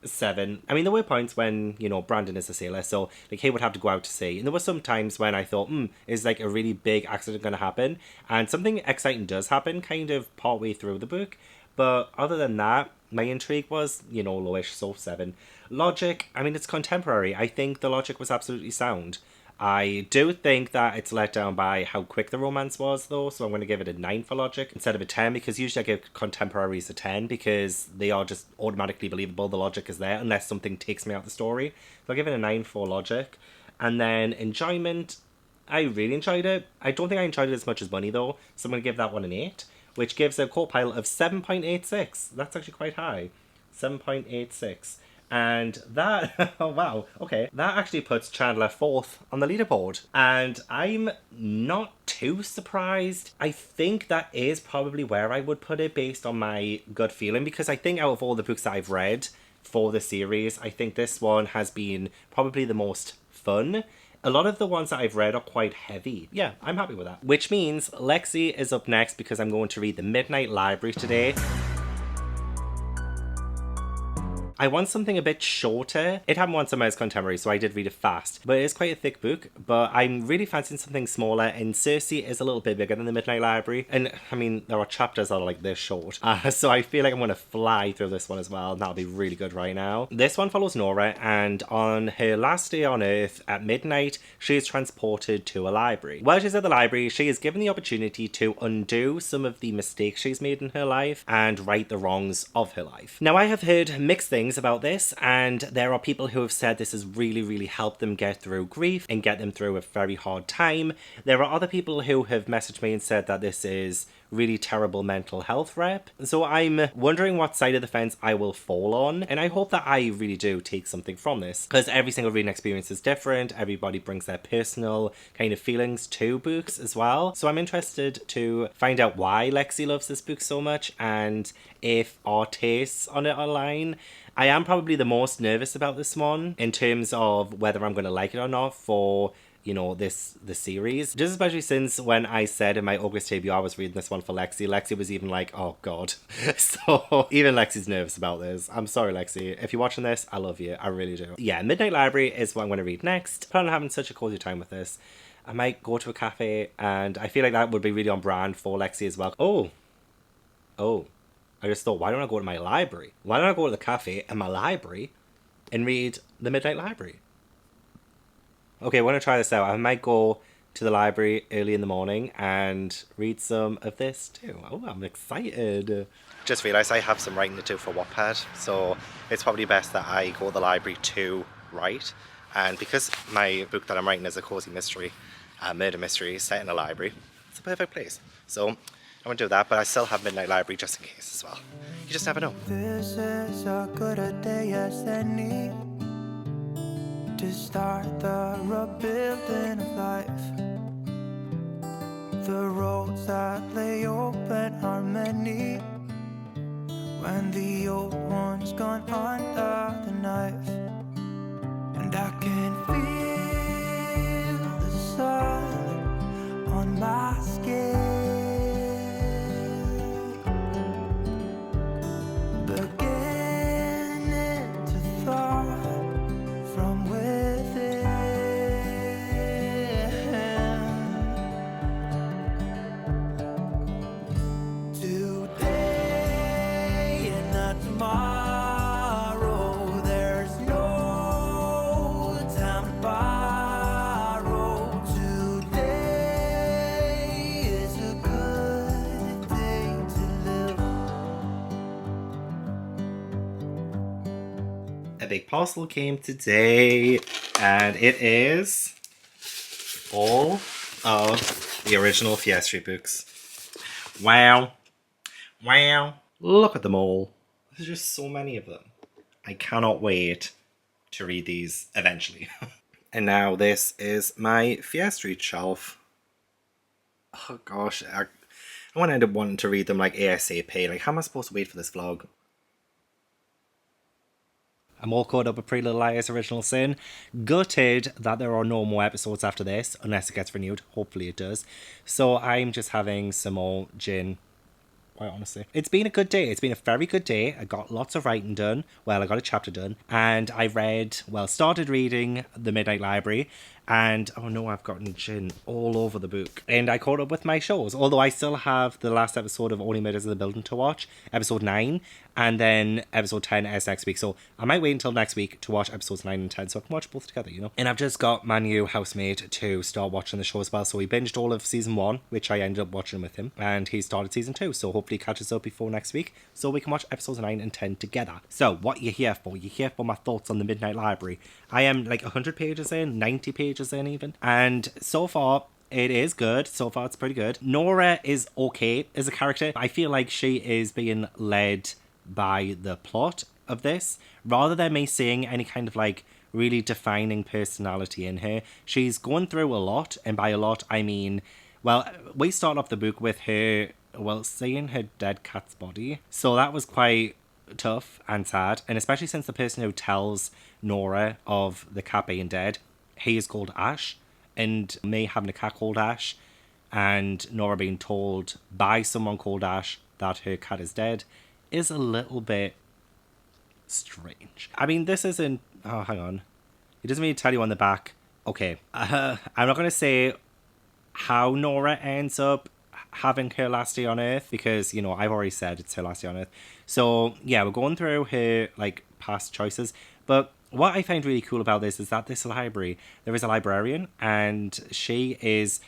7. I mean, there were points when, you know, Brandon is a sailor, so like he would have to go out to sea. And there were some times when I thought, is like a really big accident going to happen? And something exciting does happen kind of partway through the book. But other than that, my intrigue was, you know, lowish, so 7. Logic, I mean, it's contemporary. I think the logic was absolutely sound. I do think that it's let down by how quick the romance was, though, so I'm going to give it a 9 for logic instead of a 10, because usually I give contemporaries a 10 because they are just automatically believable. The logic is there unless something takes me out of the story. So I'll give it a 9 for logic. And then enjoyment, I really enjoyed it. I don't think I enjoyed it as much as Bunny, though, so I'm going to give that one an 8, which gives a core pile of 7.86. That's actually quite high. 7.86. And that, oh wow, okay, that actually puts Chandler 4th on the leaderboard. And I'm not too surprised. I think that is probably where I would put it based on my gut feeling, because I think out of all the books that I've read for the series, I think this one has been probably the most fun. A lot of the ones that I've read are quite heavy. Yeah, I'm happy with that. Which means Lexi is up next because I'm going to read The Midnight Library today. I want something a bit shorter. It happened once on my contemporary, so I did read it fast. But it is quite a thick book, but I'm really fancying something smaller, and Circe is a little bit bigger than the Midnight Library. And, I mean, there are chapters that are like this short. So I feel like I'm going to fly through this one as well, and that'll be really good right now. This one follows Nora, and on her last day on Earth, at midnight, she is transported to a library. While she's at the library, she is given the opportunity to undo some of the mistakes she's made in her life and right the wrongs of her life. Now, I have heard mixed things about this, and there are people who have said this has really helped them get through grief and get them through a very hard time. There are other people who have messaged me and said that this is really terrible mental health rep. So I'm wondering what side of the fence I will fall on, and I hope that I really do take something from this, because every single reading experience is different. Everybody brings their personal kind of feelings to books as well. So I'm interested to find out why Lexi loves this book so much, and if our tastes on it align. I am probably the most nervous about this one in terms of whether I'm going to like it or not for, you know, the series. Just especially since when I said in my August debut I was reading this one for Lexi, Lexi was even like, oh god. So even Lexi's nervous about this. I'm sorry, Lexi. If you're watching this, I love you. I really do. Yeah, Midnight Library is what I'm going to read next. I plan on having such a cozy time with this. I might go to a cafe, and I feel like that would be really on brand for Lexi as well. Oh. I just thought, why don't I go to my library? Why don't I go to the cafe in my library and read The Midnight Library? Okay, we're going to try this out. I might go to the library early in the morning and read some of this too. Oh, I'm excited. Just realised I have some writing to do for Wattpad, so it's probably best that I go to the library to write. And because my book that I'm writing is a cozy mystery, a murder mystery set in a library, it's a perfect place. So I won't do that, but I still have Midnight Library just in case as well. You just never know. This is as good a day as any to start the rebuilding of life. The roads that lay open are many when the old one's gone under the knife. And I can feel the sun on my skin, big parcel came today, and it is all of the original Fear Street books. Wow. Look at them all. There's just so many of them. I cannot wait to read these eventually. And now this is my Fear Street shelf. Oh gosh, I want to end up wanting to read them like ASAP. Like, how am I supposed to wait for this vlog? I'm all caught up with Pretty Little Liars Original Sin. Gutted that there are no more episodes after this, unless it gets renewed. Hopefully it does. So I'm just having some more gin, quite honestly. It's been a good day. It's been a very good day. I got lots of writing done. Well, I got a chapter done. And I started reading The Midnight Library. And, oh no, I've gotten gin all over the book. And I caught up with my shows. Although I still have the last episode of Only Murders in the Building to watch. Episode 9. And then episode 10 is next week. So I might wait until next week to watch episodes 9 and 10. So I can watch both together, you know. And I've just got my new housemate to start watching the show as well. So we binged all of season 1, which I ended up watching with him. And he started season 2. So hopefully he catches up before next week. So we can watch episodes 9 and 10 together. So what you here for? You're here for my thoughts on The Midnight Library. I am like 100 pages in, 90 pages in even. And so far, it is good. So far, it's pretty good. Nora is okay as a character. I feel like she is being led by the plot of this, rather than me seeing any kind of like really defining personality in her. She's going through a lot, and by a lot, I mean, well, we start off the book with her, seeing her dead cat's body. So that was quite tough and sad, and especially since the person who tells Nora of the cat being dead, he is called Ash, and me having a cat called Ash, and Nora being told by someone called Ash that her cat is dead is a little bit strange. I mean, this isn't... Oh, hang on. It doesn't really tell you on the back. Okay. I'm not going to say how Nora ends up having her last day on Earth, because, you know, I've already said it's her last day on Earth. So, yeah, we're going through her, like, past choices. But what I find really cool about this is that this library, there is a librarian, and she is...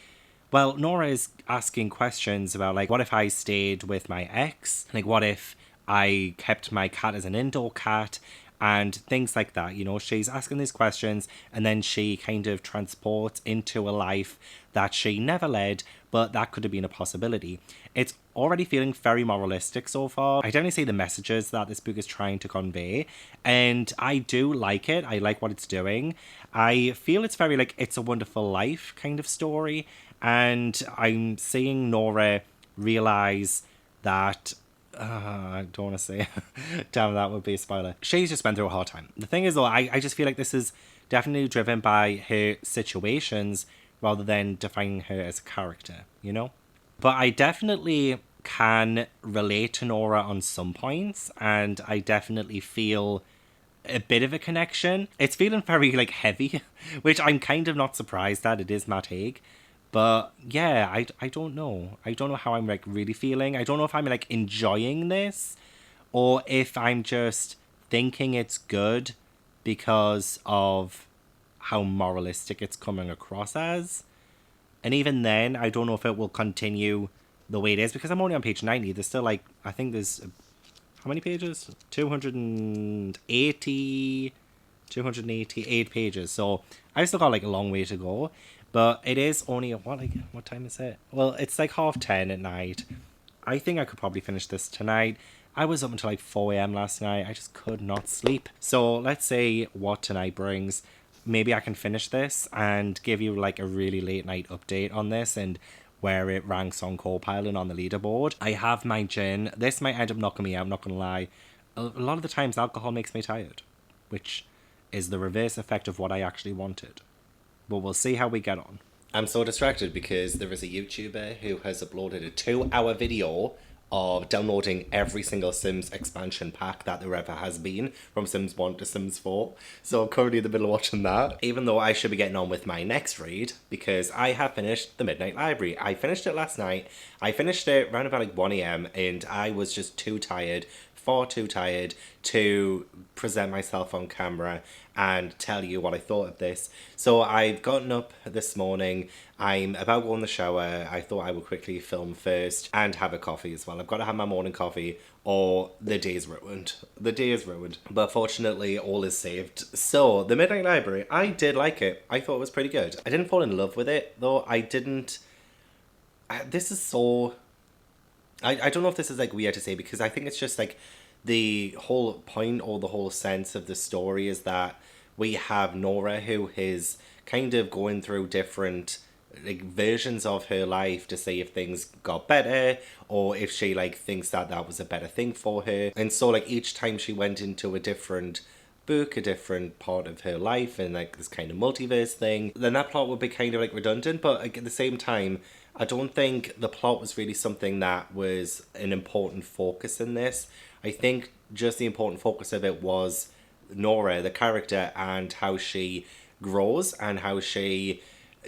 Well, Nora is asking questions about, like, what if I stayed with my ex? Like, what if I kept my cat as an indoor cat? And things like that, you know. She's asking these questions, and then she kind of transports into a life that she never led, but that could have been a possibility. It's already feeling very moralistic so far. I definitely see the messages that this book is trying to convey, and I do like it. I like what it's doing. I feel it's very, like, It's a Wonderful Life kind of story, and I'm seeing Nora realise that... I don't want to say damn, that would be a spoiler. She's just been through a hard time. The thing is, though, I just feel like this is definitely driven by her situations rather than defining her as a character, you know? But I definitely can relate to Nora on some points, and I definitely feel a bit of a connection. It's feeling very, like, heavy, which I'm kind of not surprised that it is Matt Haig. But yeah, I don't know. I don't know how I'm, like, really feeling. I don't know if I'm, like, enjoying this, or if I'm just thinking it's good because of how moralistic it's coming across as. And even then, I don't know if it will continue the way it is, because I'm only on page 90. There's still, like, I think there's, how many pages? 288 pages. So I've still got, like, a long way to go. But it is only, what time is it? Well, it's like 10:30 at night. I think I could probably finish this tonight. I was up until like 4 a.m. last night. I just could not sleep. So let's say what tonight brings. Maybe I can finish this and give you like a really late night update on this and where it ranks on Copilot on the leaderboard. I have my gin. This might end up knocking me out, I'm not going to lie. A lot of the times alcohol makes me tired, which is the reverse effect of what I actually wanted. But we'll see how we get on. I'm so distracted because there is a YouTuber who has uploaded a 2-hour video of downloading every single Sims expansion pack that there ever has been, from Sims 1 to Sims 4. So I'm currently in the middle of watching that, even though I should be getting on with my next read, because I have finished The Midnight Library. I finished it last night. I finished it around about like 1 a.m. and I was just too tired, far too tired to present myself on camera and tell you what I thought of this. So I've gotten up this morning. I'm about to go in the shower. I thought I would quickly film first and have a coffee as well. I've got to have my morning coffee or the day's ruined. The day is ruined. But fortunately, all is saved. So, The Midnight Library, I did like it. I thought it was pretty good. I didn't fall in love with it, though. I didn't... This is so... I don't know if this is like weird to say, because I think it's just like the whole point or the whole sense of the story is that we have Nora who is kind of going through different like versions of her life to see if things got better or if she like thinks that that was a better thing for her. And so like each time she went into a different book, a different part of her life, and like this kind of multiverse thing, then that plot would be kind of like redundant. But like, at the same time, I don't think the plot was really something that was an important focus in this. I think just the important focus of it was Nora, the character, and how she grows and how she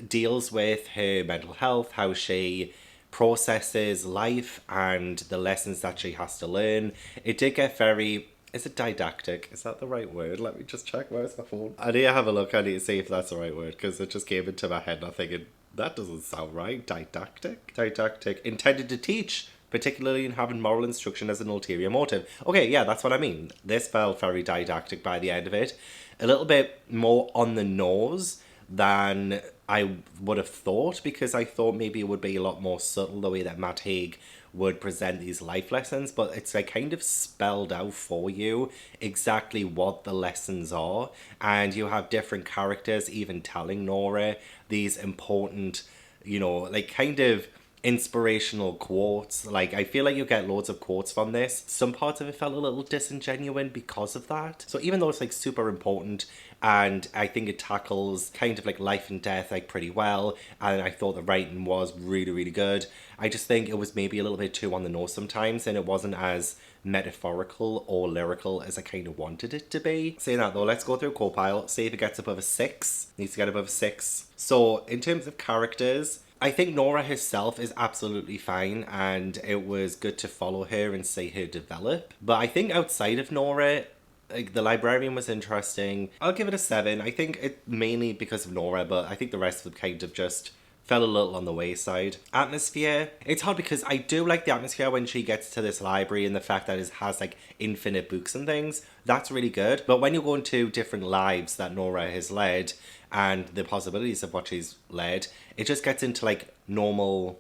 deals with her mental health, how she processes life and the lessons that she has to learn. It did get very... Is it didactic? Is that the right word? Let me just check. Where's my phone? I need to have a look. I need to see if that's the right word, because it just came into my head and I'm thinking, that doesn't sound right. Didactic? Didactic. Intended to teach, particularly in having moral instruction as an ulterior motive. Okay, yeah, that's what I mean. This felt very didactic by the end of it. A little bit more on the nose than I would have thought, because I thought maybe it would be a lot more subtle the way that Matt Haig would present these life lessons, but it's like kind of spelled out for you exactly what the lessons are, and you have different characters even telling Nora these important, you know, like kind of inspirational quotes. Like, I feel like you get loads of quotes from this. Some parts of it felt a little disingenuous because of that. So even though it's like super important, and I think it tackles kind of like life and death like pretty well, and I thought the writing was really, really good, I just think it was maybe a little bit too on the nose sometimes, and it wasn't as metaphorical or lyrical as I kind of wanted it to be. Saying that though, let's go through Copile, see if it gets above a 6. Needs to get above a 6. So in terms of characters, I think Nora herself is absolutely fine, and it was good to follow her and see her develop. But I think outside of Nora, like, the librarian was interesting. I'll give it a 7. I think it mainly because of Nora, but I think the rest of them kind of just fell a little on the wayside. Atmosphere. It's hard because I do like the atmosphere when she gets to this library, and the fact that it has like infinite books and things. That's really good. But when you go into different lives that Nora has led and the possibilities of what she's led, it just gets into like normal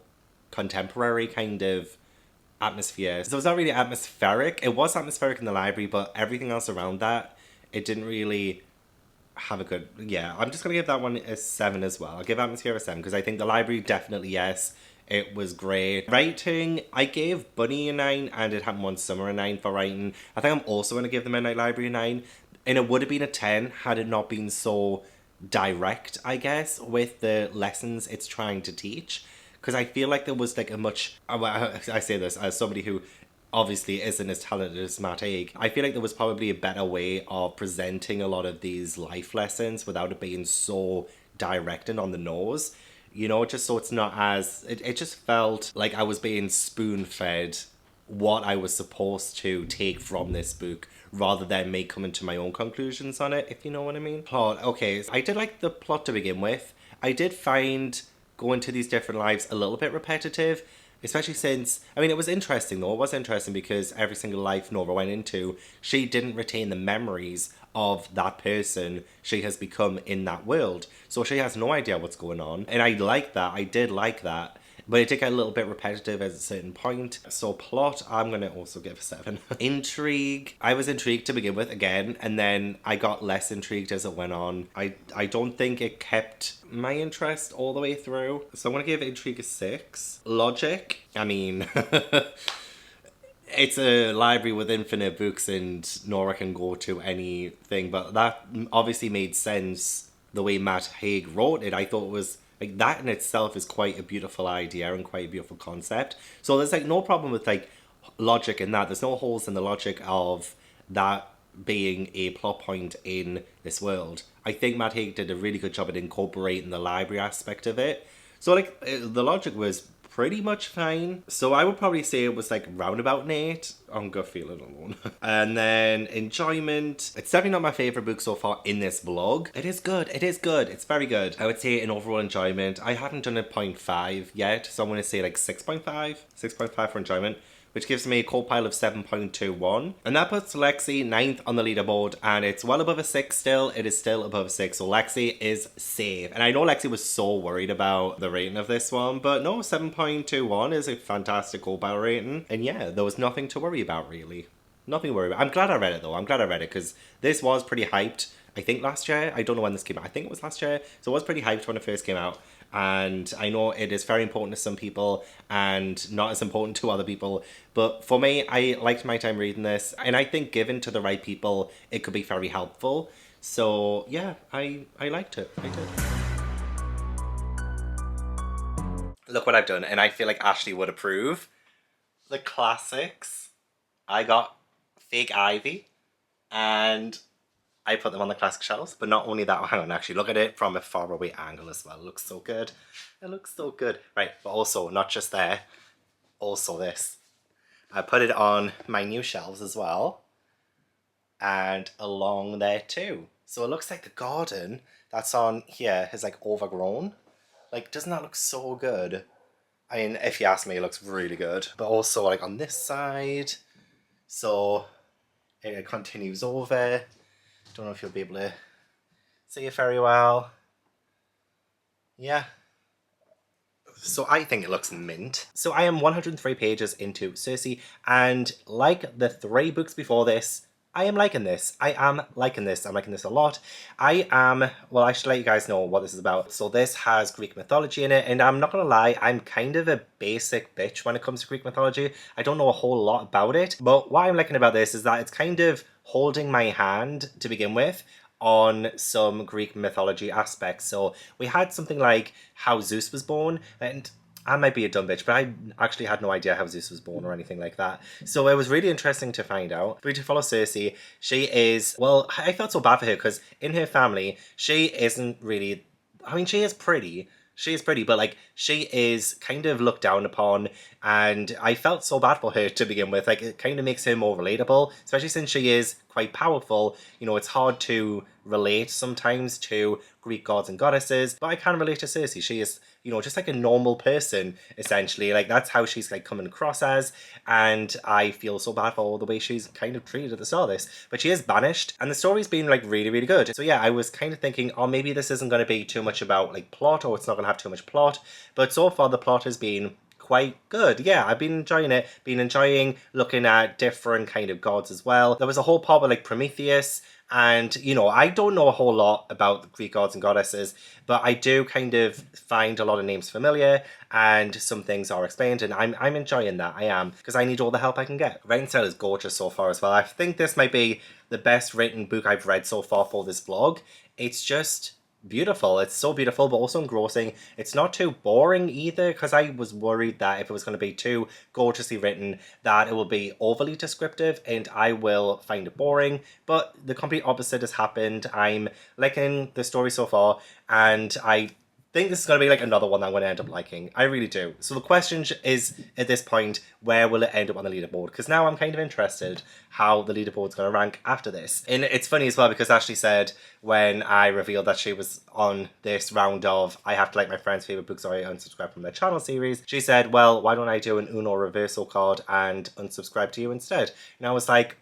contemporary kind of atmosphere. So it's not really atmospheric. It was atmospheric in the library, but everything else around that, it didn't really have a good... Yeah, I'm just going to give that one a 7 as well. I'll give atmosphere a 7 because I think the library definitely, yes, it was great. Writing, I gave Bunny a 9 and it had One Summer a 9 for writing. I think I'm also going to give the Midnight Library a 9. And it would have been a 10 had it not been so direct, I guess, with the lessons it's trying to teach. Because I feel like there was like a much... I say this as somebody who obviously isn't as talented as Matt Haig. I feel like there was probably a better way of presenting a lot of these life lessons without it being so direct and on the nose. You know, just so it's not as... It just felt like I was being spoon-fed what I was supposed to take from this book, rather than me coming to my own conclusions on it, if you know what I mean. Plot. Okay, so I did like the plot to begin with. I did find going to these different lives a little bit repetitive, especially since, I mean, it was interesting though. It was interesting because every single life Nora went into, she didn't retain the memories of that person she has become in that world. So she has no idea what's going on. And I like that. I did like that. But it did get a little bit repetitive at a certain point. So plot, I'm going to also give a 7. Intrigue. I was intrigued to begin with again, and then I got less intrigued as it went on. I don't think it kept my interest all the way through. So I'm going to give Intrigue a 6. Logic. I mean... It's a library with infinite books and Nora can go to anything. But that obviously made sense the way Matt Haig wrote it. I thought it was... Like, that in itself is quite a beautiful idea and quite a beautiful concept. So there's, like, no problem with, like, logic in that. There's no holes in the logic of that being a plot point in this world. I think Matt Haig did a really good job at incorporating the library aspect of it. So, like, the logic was pretty much fine. So I would probably say it was, like, roundabout an 8 on gut feeling alone. And then enjoyment. It's definitely not my favourite book so far in this vlog. It is good. It is good. It's very good. I would say an overall enjoyment. I haven't done a 0.5 yet, so I'm going to say like 6.5. 6.5 for enjoyment, which gives me a co-pile of 7.21. And that puts Lexi 9th on the leaderboard, and it's well above a 6 still. It is still above a 6, so Lexi is safe. And I know Lexi was so worried about the rating of this one, but no, 7.21 is a fantastic co-pile rating. And yeah, there was nothing to worry about, really. Nothing to worry about. I'm glad I read it, though. I'm glad I read it, because this was pretty hyped. I think last year. I don't know when this came out. I think it was last year. So I was pretty hyped when it first came out. And I know it is very important to some people and not as important to other people. But for me, I liked my time reading this. And I think given to the right people, it could be very helpful. So yeah, I liked it. I did. Look what I've done. And I feel like Ashley would approve. The classics. I got Fake Ivy. And I put them on the classic shelves, but not only that, hang on, actually look at it from a far away angle as well. It looks so good. It looks so good. Right, but also, not just there, also this. I put it on my new shelves as well, and along there too. So it looks like the garden that's on here is like overgrown. Like, doesn't that look so good? I mean, if you ask me, it looks really good. But also like on this side, so it continues over. Don't know if you'll be able to see it very well. Yeah. So I think it looks mint. So I am 103 pages into Circe, and like the 3 books before this, I am liking this. I am liking this. I'm liking this a lot. Well, I should let you guys know what this is about. So this has Greek mythology in it, and I'm not gonna lie, I'm kind of a basic bitch when it comes to Greek mythology. I don't know a whole lot about it, but what I'm liking about this is that it's kind of holding my hand to begin with on some Greek mythology aspects. So we had something like how Zeus was born, and I might be a dumb bitch, but I actually had no idea how Zeus was born or anything like that. So it was really interesting to find out. We to follow Circe. She is, well, I felt so bad for her because in her family, she isn't really, I mean, she is pretty. She is pretty, but like she is kind of looked down upon, and I felt so bad for her to begin with. Like it kind of makes her more relatable, especially since she is quite powerful. You know, it's hard to relate sometimes to Greek gods and goddesses, but I can relate to Circe. She is, you know, just like a normal person, essentially. Like that's how she's like coming across as, and I feel so bad for all the way she's kind of treated at the start of this. But she is banished, and the story's been like really, really good. So yeah, I was kind of thinking, oh, maybe this isn't going to be too much about like plot, or it's not going to have too much plot. But so far the plot has been quite good. Yeah, I've been enjoying it. Been enjoying looking at different kind of gods as well. There was a whole part with like Prometheus, and you know, I don't know a whole lot about the Greek gods and goddesses, but I do kind of find a lot of names familiar, and some things are explained, and I'm enjoying that. I am, because I need all the help I can get. Writing style is gorgeous so far as well. I think this might be the best written book I've read so far for this vlog. It's just beautiful. It's so beautiful, but also engrossing. It's not too boring either, because I was worried that if it was going to be too gorgeously written, that it will be overly descriptive and I will find it boring. But the complete opposite has happened. I'm liking the story so far, and I think this is going to be like another one that I'm going to end up liking. I really do. So the question is, at this point, where will it end up on the leaderboard? Because now I'm kind of interested how the leaderboard's going to rank after this. And it's funny as well, because Ashley said when I revealed that she was on this round of I have to like my friend's favourite books or I unsubscribe from their channel series, she said, well, why don't I do an Uno reversal card and unsubscribe to you instead? And I was like,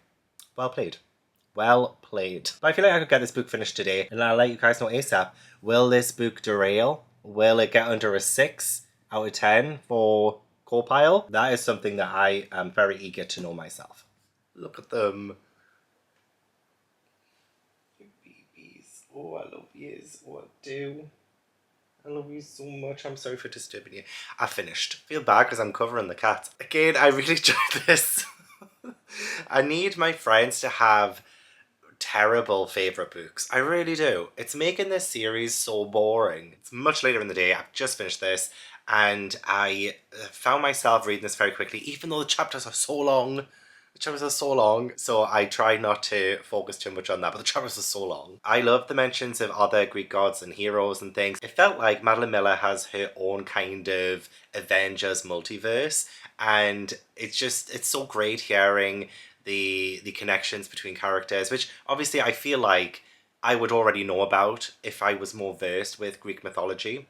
well played. Well played. But I feel like I could get this book finished today, and I'll let you guys know ASAP. Will this book derail? Will it get under a 6 out of 10 for co-pile? That is something that I am very eager to know myself. Look at them. Babies. Oh, I love yous. Oh, I do. I love you so much. I'm sorry for disturbing you. I finished. Feel bad because I'm covering the cats. Again, I really enjoyed this. I need my friends to have terrible favourite books. I really do. It's making this series so boring. It's much later in the day. I've just finished this, and I found myself reading this very quickly, even though the chapters are so long. The chapters are so long, so I try not to focus too much on that, but the chapters are so long. I love the mentions of other Greek gods and heroes and things. It felt like Madeline Miller has her own kind of Avengers multiverse, and it's so great hearing the connections between characters, which obviously I feel like I would already know about if I was more versed with Greek mythology.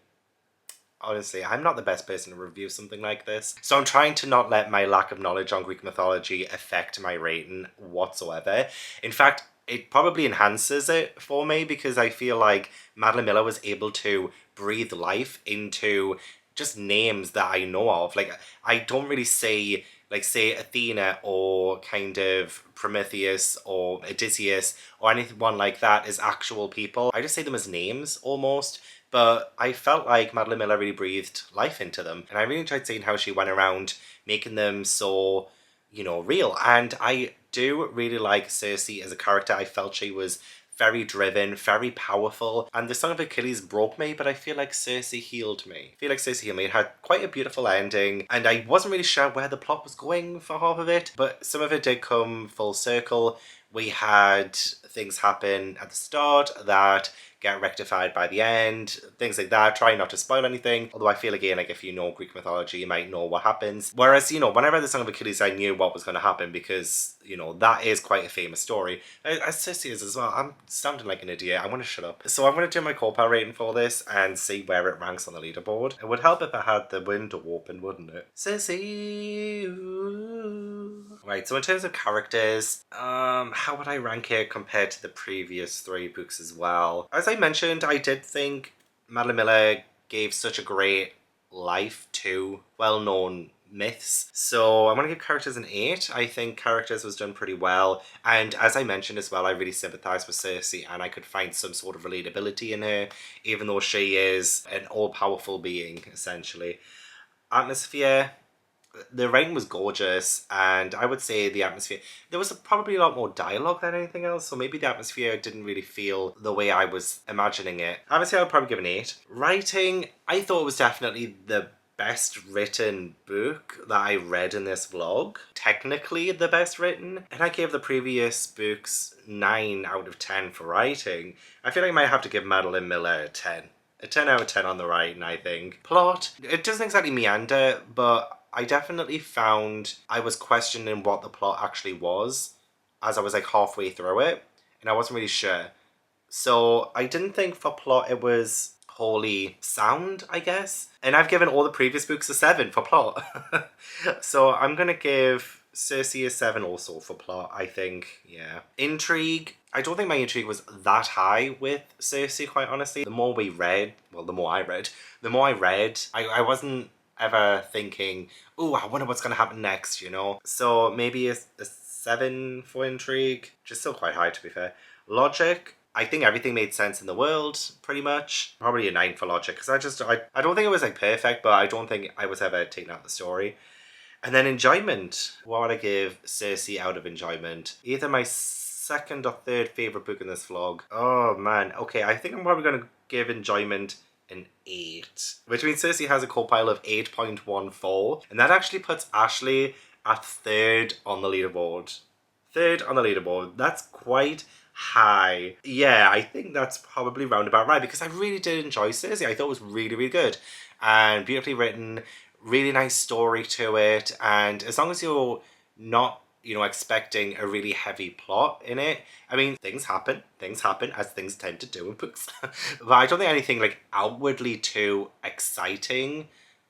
Honestly, I'm not the best person to review something like this, so I'm trying to not let my lack of knowledge on Greek mythology affect my rating whatsoever. In fact, it probably enhances it for me, because I feel like Madeline Miller was able to breathe life into just names that I know of. Like, I don't really see like say Athena or kind of Prometheus or Odysseus or anyone like that as actual people. I just say them as names almost. But I felt like Madeline Miller really breathed life into them. And I really enjoyed seeing how she went around making them so, you know, real. And I do really like Circe as a character. I felt she was very driven, very powerful. And the Song of Achilles broke me, but I feel like Circe healed me. I feel like Circe healed me. It had quite a beautiful ending, and I wasn't really sure where the plot was going for half of it, but some of it did come full circle. We had things happen at the start that get rectified by the end, things like that. Try not to spoil anything, although I feel again like if you know Greek mythology you might know what happens. Whereas, you know, when I read the Song of Achilles I knew what was going to happen because, you know, that is quite a famous story. As Circe is as well. I'm sounding like an idiot. I want to shut up. So I'm going to do my core rating for this and see where it ranks on the leaderboard. It would help if I had the window open, wouldn't it? Circe. Right, so in terms of characters, how would I rank it compared to the previous 3 books as well? As I mentioned, I did think Madeline Miller gave such a great life to well-known myths. So I'm going to give characters an 8. I think characters was done pretty well. And as I mentioned as well, I really sympathise with Circe and I could find some sort of relatability in her, even though she is an all-powerful being, essentially. Atmosphere, the writing was gorgeous, and I would say the atmosphere, there was probably a lot more dialogue than anything else, so maybe the atmosphere didn't really feel the way I was imagining it. Atmosphere, I would probably give an 8. Writing, I thought it was definitely the best written book that I read in this vlog. Technically the best written, and I gave the previous books 9 out of 10 for writing. I feel like I might have to give Madeline Miller a 10. A 10 out of 10 on the writing, I think. Plot, it doesn't exactly meander, but I definitely found I was questioning what the plot actually was as I was like halfway through it, and I wasn't really sure. So I didn't think for plot it was wholly sound, I guess. And I've given all the previous books a 7 for plot. So I'm gonna give Circe a 7 also for plot, I think, yeah. Intrigue, I don't think my intrigue was that high with Circe, quite honestly. The more we read, well, the more I read, I wasn't ever thinking, oh, I wonder what's going to happen next, you know? So maybe a 7 for intrigue, just still quite high to be fair. Logic, I think everything made sense in the world, pretty much. Probably a 9 for logic, because I don't think it was like perfect, but I don't think I was ever taking out the story. And then enjoyment, what would I give Circe out of enjoyment? Either my second or third favourite book in this vlog. Oh man, okay, I think I'm probably going to give enjoyment an 8, which means Circe has a core pile of 8.14, and that actually puts Ashley at 3rd on the leaderboard. 3rd on the leaderboard. That's quite high. Yeah, I think that's probably roundabout right, because I really did enjoy Circe. I thought it was really, really good and beautifully written, really nice story to it, and as long as you're not, you know, expecting a really heavy plot in it. I mean, things happen as things tend to do in books. But I don't think anything like outwardly too exciting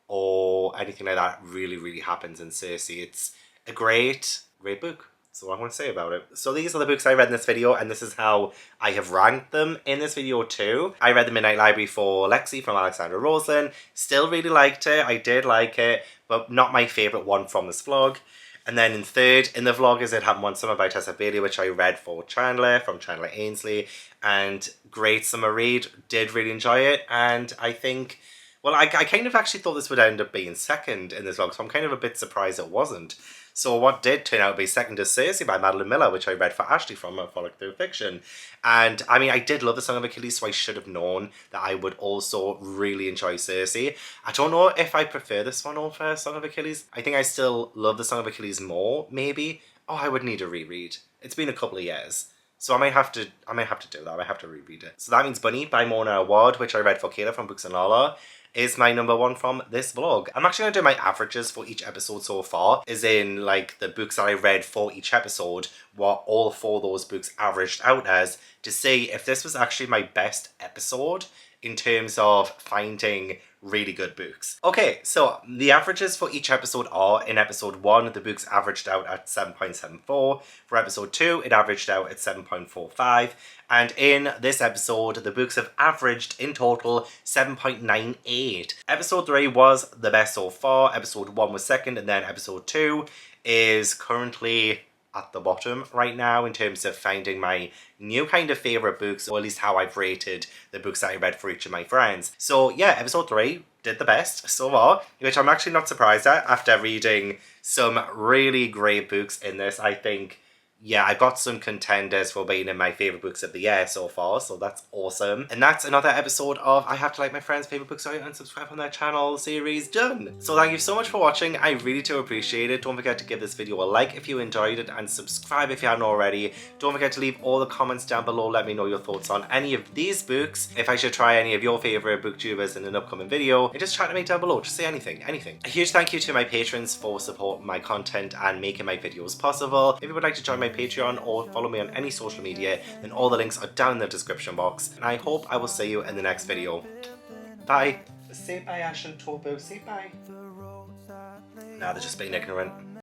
or anything like that really, really happens in Circe. It's a great book. That's all I want to say about it. So these are the books I read in this video, and this is how I have ranked them in this video too. I read The Midnight Library for Lexi from Alexandra Roselyn. Still really liked it. I did like it, but not my favourite one from this vlog. And then in 3rd in the vlog is It Happened One Summer by Tessa, which I read for Chandler from Chandler Ainsley, and great summer read. Did really enjoy it, and I think, well, I kind of actually thought this would end up being 2nd in this vlog, so I'm kind of a bit surprised it wasn't. So what did turn out to be 2nd is Circe by Madeline Miller, which I read for Ashley from Frolic Through Fiction. And I mean, I did love The Song of Achilles, so I should have known that I would also really enjoy Circe. I don't know if I prefer this one over Song of Achilles. I think I still love The Song of Achilles more, maybe. Oh, I would need a reread. It's been a couple of years. So I might have to do that. I might have to reread it. So that means Bunny by Mona Awad, which I read for Kayla from BooksandLala, is my number 1 from this vlog. I'm actually going to do my averages for each episode so far, as in like the books that I read for each episode, what all 4 of those books averaged out as, to see if this was actually my best episode in terms of finding really good books. Okay, so the averages for each episode are, in episode 1, the books averaged out at 7.74. For episode 2, it averaged out at 7.45. And in this episode, the books have averaged in total 7.98. Episode 3 was the best so far. Episode 1 was 2nd, and then episode 2 is currently at the bottom right now in terms of finding my new kind of favourite books, or at least how I've rated the books that I read for each of my friends. So yeah, episode 3 did the best so far, which I'm actually not surprised at after reading some really great books in this. I think, yeah, I've got some contenders for being in my favourite books of the year so far, so that's awesome. And that's another episode of I Have to Like My Friends' Favourite Books Out and Subscribe on their channel series done. So thank you so much for watching, I really do appreciate it. Don't forget to give this video a like if you enjoyed it, and subscribe if you haven't already. Don't forget to leave all the comments down below, let me know your thoughts on any of these books, if I should try any of your favourite booktubers in an upcoming video, and just chat to me down below, just say anything. A huge thank you to my patrons for supporting my content and making my videos possible. If you would like to join my Patreon or follow me on any social media, then all the links are down in the description box, and I hope I will see you in the next video. Bye. Say bye, Ash and Tobo. Say bye. Nah, they're just being ignorant.